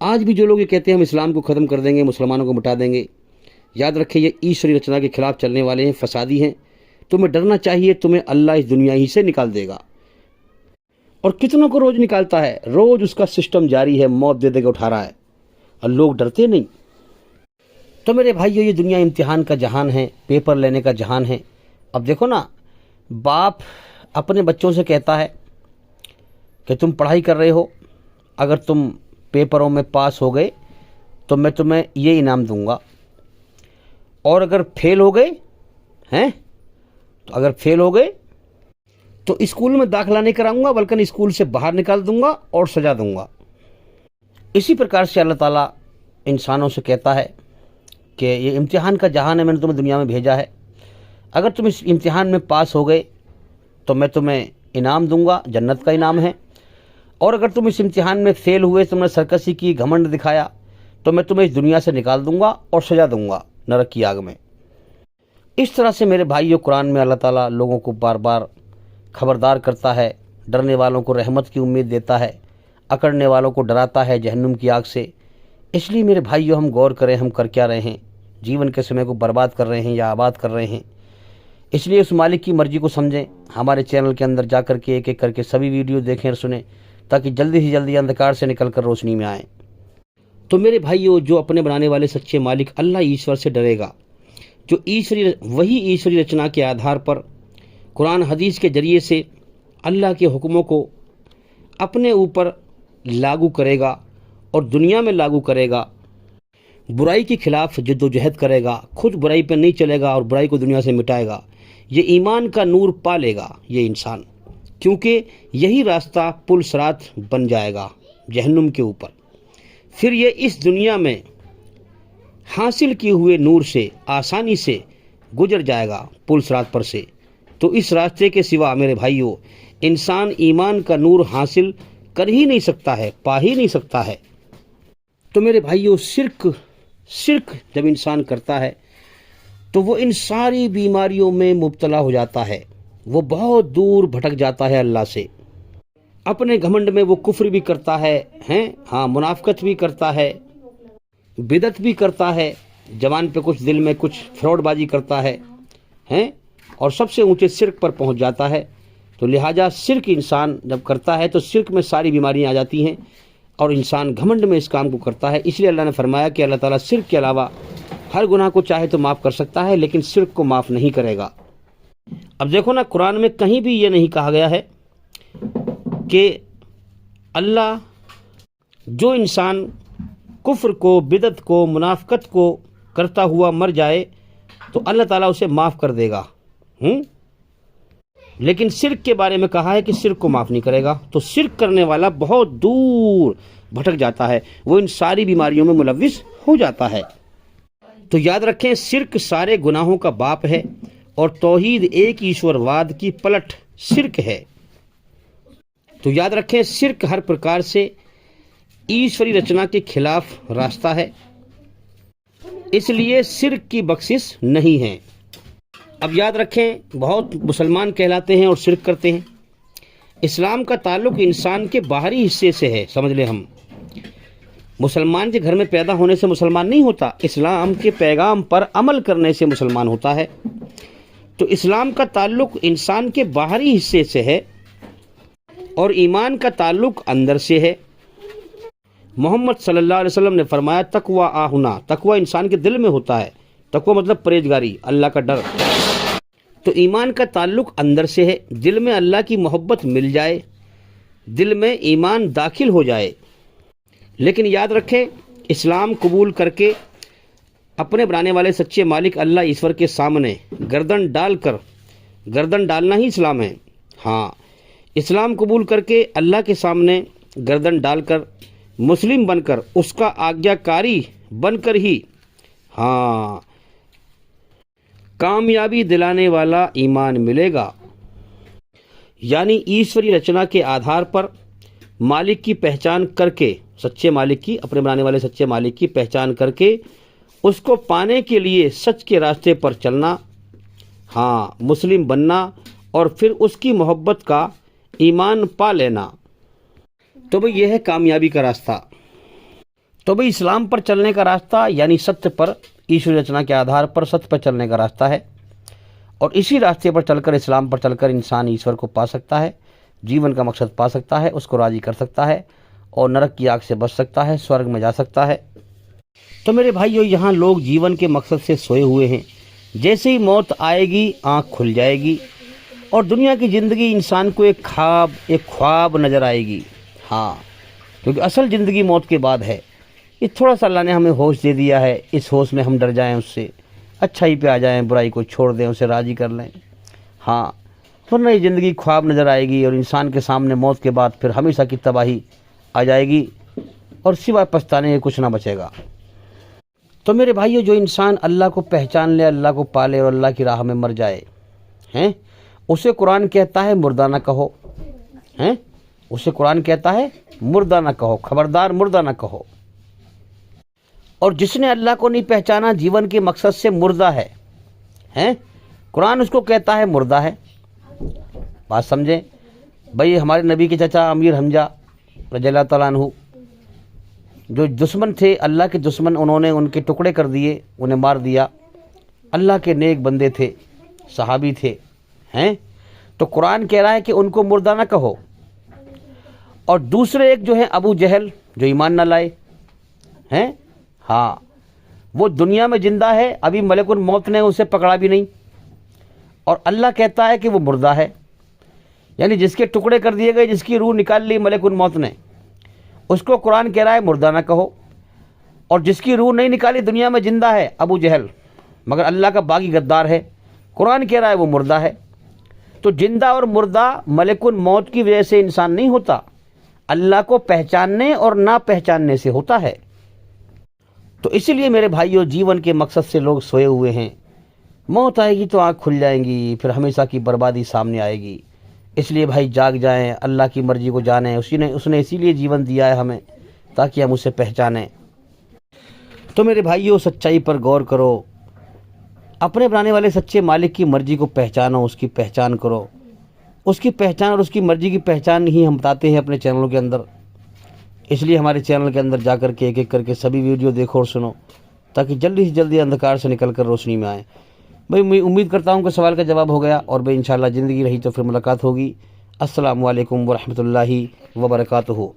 आज भी जो लोग ये कहते हैं हम इस्लाम को ख़त्म कर देंगे, मुसलमानों को मिटा देंगे, याद रखें ये ईश्वरी रचना के खिलाफ चलने वाले हैं, फसादी हैं। तुम्हें डरना चाहिए, तुम्हें अल्लाह इस दुनिया ही से निकाल देगा। और कितनों को रोज़ निकालता है, रोज़ उसका सिस्टम जारी है, मौत दे देकर उठा रहा है और लोग डरते नहीं। तो मेरे भाइयों, ये दुनिया इम्तिहान का जहान है, पेपर लेने का जहान है। अब देखो ना, बाप अपने बच्चों से कहता है कि तुम पढ़ाई कर रहे हो, अगर तुम पेपरों में पास हो गए तो मैं तुम्हें ये इनाम दूंगा, और अगर फेल हो गए हैं, तो अगर फेल हो गए तो स्कूल में दाखिला नहीं कराऊंगा, बल्कि स्कूल से बाहर निकाल दूंगा और सजा दूंगा। इसी प्रकार से अल्लाह ताला इंसानों से कहता है कि ये इम्तिहान का जहान है, मैंने तुम्हें दुनिया में भेजा है, अगर तुम इस इम्तिहान में पास हो गए तो मैं तुम्हें इनाम दूंगा, जन्नत का इनाम है, और अगर तुम इस इम्तिहान में फ़ेल हुए, तुमने सरकशी की, घमंड दिखाया, तो मैं तुम्हें इस दुनिया से निकाल दूंगा और सजा दूंगा नरक की आग में। इस तरह से मेरे भाइयों, कुरान में अल्लाह ताला लोगों को बार बार खबरदार करता है, डरने वालों को रहमत की उम्मीद देता है, अकड़ने वालों को डराता है जहन्नुम की आग से। इसलिए मेरे भाइयों, हम गौर करें, हम कर क्या रहे हैं, जीवन के समय को बर्बाद कर रहे हैं या आबाद कर रहे हैं। इसलिए उस मालिक की मर्ज़ी को समझें। हमारे चैनल के अंदर जा कर के एक एक करके सभी वीडियो देखें और सुनें, ताकि जल्दी से जल्दी अंधकार से निकल कर रोशनी में आएँ। तो मेरे भाइयों, जो अपने बनाने वाले सच्चे मालिक अल्लाह ईश्वर से डरेगा, जो वही ईश्वरी रचना के आधार पर कुरान हदीस के ज़रिए से अल्लाह के हुक्मों को अपने ऊपर लागू करेगा और दुनिया में लागू करेगा, बुराई के खिलाफ जद्दोजहद करेगा, खुद बुराई पर नहीं चलेगा और बुराई को दुनिया से मिटाएगा, ये ईमान का नूर पा लेगा ये इंसान, क्योंकि यही रास्ता पुल सिरात बन जाएगा जहन्नुम के ऊपर। फिर ये इस दुनिया में हासिल किए हुए नूर से आसानी से गुजर जाएगा पुल सिरात पर से। तो इस रास्ते के सिवा मेरे भाइयों, इंसान ईमान का नूर हासिल कर ही नहीं सकता है, पा ही नहीं सकता है। तो मेरे भाइयों, शिर्क जब इंसान करता है तो वो इन सारी बीमारियों में मुब्तला हो जाता है, वो बहुत दूर भटक जाता है अल्लाह से। अपने घमंड में वो कुफ्र भी करता है, हाँ, मुनाफिकत भी करता है, बिदत भी करता है, जवान पे कुछ दिल में कुछ फ्रॉडबाजी करता है, और सबसे ऊंचे शिर्क पर पहुंच जाता है। तो लिहाजा शिर्क इंसान जब करता है तो शिर्क में सारी बीमारियां आ जाती हैं और इंसान घमंड में इस काम को करता है। इसलिए अल्लाह ने फरमाया कि अल्लाह ताला शिर्क के अलावा हर गुनाह को चाहे तो माफ़ कर सकता है, लेकिन शिर्क को माफ़ नहीं करेगा। अब देखो ना, कुरान में कहीं भी ये नहीं कहा गया है कि अल्लाह जो इंसान कुफ्र को, बिदत को, मुनाफिकत को करता हुआ मर जाए तो अल्लाह ताला उसे माफ़ कर देगा। लेकिन शिर्क के बारे में कहा है कि शिर्क को माफ़ नहीं करेगा। तो शिर्क करने वाला बहुत दूर भटक जाता है, वो इन सारी बीमारियों में मुलव्विस हो जाता है। तो याद रखें, शिर्क सारे गुनाहों का बाप है और तौहीद एक ईश्वरवाद की पलट शिर्क है। तो याद रखें, शिर्क हर प्रकार से ईश्वरी रचना के खिलाफ रास्ता है, इसलिए शिर्क की बख्शिश नहीं है। अब याद रखें, बहुत मुसलमान कहलाते हैं और शिर्क करते हैं। इस्लाम का ताल्लुक इंसान के बाहरी हिस्से से है, समझ ले। हम मुसलमान के घर में पैदा होने से मुसलमान नहीं होता, इस्लाम के पैगाम पर अमल करने से मुसलमान होता है। तो इस्लाम का ताल्लुक इंसान के बाहरी हिस्से से है और ईमान का ताल्लुक अंदर से है। मोहम्मद सल्लल्लाहु अलैहि वसल्लम ने फरमाया, तकवा आहुना, तकवा इंसान के दिल में होता है। तकवा मतलब परहेजगारी, अल्लाह का डर। तो ईमान का ताल्लुक अंदर से है, दिल में अल्लाह की मोहब्बत मिल जाए, दिल में ईमान दाखिल हो जाए। लेकिन याद रखें, इस्लाम कबूल करके अपने बनाने वाले सच्चे मालिक अल्लाह ईश्वर के सामने गर्दन डालकर, गर्दन डालना ही इस्लाम है। हाँ, इस्लाम कबूल करके अल्लाह के सामने गर्दन डालकर मुस्लिम बनकर, उसका आज्ञाकारी बनकर ही हाँ कामयाबी दिलाने वाला ईमान मिलेगा। यानी ईश्वरी रचना के आधार पर मालिक की पहचान करके, सच्चे मालिक की, अपने बनाने वाले सच्चे मालिक की पहचान करके उसको पाने के लिए सच के रास्ते पर चलना, हाँ मुस्लिम बनना और फिर उसकी मोहब्बत का ईमान पा लेना। तो भाई यह है कामयाबी का रास्ता। तो भाई इस्लाम पर चलने का रास्ता यानी सत्य पर, ईश्वरी रचना के आधार पर सत्य पर चलने का रास्ता है। और इसी रास्ते पर चलकर, इस्लाम पर चलकर इंसान ईश्वर को पा सकता है, जीवन का मकसद पा सकता है, उसको राज़ी कर सकता है और नरक की आग से बच सकता है, स्वर्ग में जा सकता है। तो मेरे भाइयों, यहाँ लोग जीवन के मकसद से सोए हुए हैं। जैसे ही मौत आएगी आँख खुल जाएगी और दुनिया की ज़िंदगी इंसान को एक ख्वाब नज़र आएगी। हाँ, क्योंकि असल ज़िंदगी मौत के बाद है। ये थोड़ा सा अल्लाह ने हमें होश दे दिया है, इस होश में हम डर जाएं उससे, अच्छाई पे आ जाएं, बुराई को छोड़ दें, उसे राज़ी कर लें। हाँ, वरना ये ज़िंदगी ख्वाब नज़र आएगी और इंसान के सामने मौत के बाद फिर हमेशा की तबाही आ जाएगी और सिवाय पछताने के कुछ ना बचेगा। तो मेरे भाइयों, जो इंसान अल्लाह को पहचान ले, अल्लाह को पाले और अल्लाह की राह में मर जाए, हैं, उसे कुरान कहता है मुर्दा ना कहो, हैं, उसे कुरान कहता है मुर्दा ना कहो, खबरदार मुर्दा ना कहो। और जिसने अल्लाह को नहीं पहचाना, जीवन के मकसद से मुर्दा है, हैं, कुरान उसको कहता है मुर्दा है। बात समझें भाई। हमारे नबी के चाचा अमीर हमजा रज़ियल्लाहु तआला अन्हु, जो दुश्मन थे, अल्लाह के दुश्मन, उन्होंने उनके टुकड़े कर दिए, उन्हें मार दिया। अल्लाह के नेक बंदे थे, सहाबी थे, हैं। तो कुरान कह रहा है कि उनको मुर्दा ना कहो। और दूसरे एक जो है अबू जहल, जो ईमान ना लाए, हैं, हाँ, वो दुनिया में जिंदा है, अभी मलकुल मौत ने उसे पकड़ा भी नहीं और अल्लाह कहता है कि वो मुर्दा है। यानी जिसके टुकड़े कर दिए गए, जिसकी रूह निकाल ली मलकुल मौत ने, उसको कुरान कह रहा है मुर्दा ना कहो। और जिसकी रूह नहीं निकाली, दुनिया में जिंदा है, अबू जहल, मगर अल्लाह का बागी गद्दार है, कुरान कह रहा है वो मुर्दा है। तो जिंदा और मुर्दा मलकुल मौत की वजह से इंसान नहीं होता, अल्लाह को पहचानने और ना पहचानने से होता है। तो इसीलिए मेरे भाइयों, जीवन के मकसद से लोग सोए हुए हैं। मौत आएगी तो आँख खुल जाएंगी, फिर हमेशा की बर्बादी सामने आएगी। इसलिए भाई जाग जाएं, अल्लाह की मर्जी को जानें। उसने इसीलिए जीवन दिया है हमें, ताकि हम उसे पहचानें। तो मेरे भाइयों, सच्चाई पर गौर करो, अपने बनाने वाले सच्चे मालिक की मर्जी को पहचानो, उसकी पहचान करो। उसकी पहचान और उसकी मर्जी की पहचान ही हम बताते हैं अपने चैनलों के अंदर। इसलिए हमारे चैनल के अंदर जा कर के एक एक करके सभी वीडियो देखो और सुनो, ताकि जल्दी से जल्दी अंधकार से निकल कर रोशनी में आए। भाई मैं उम्मीद करता हूँ कि सवाल का जवाब हो गया, और भाई इंशाल्लाह ज़िंदगी रही तो फिर मुलाकात होगी। अस्सलामु अलैकुम वरहमतुल्लाहि वबरकातुहू।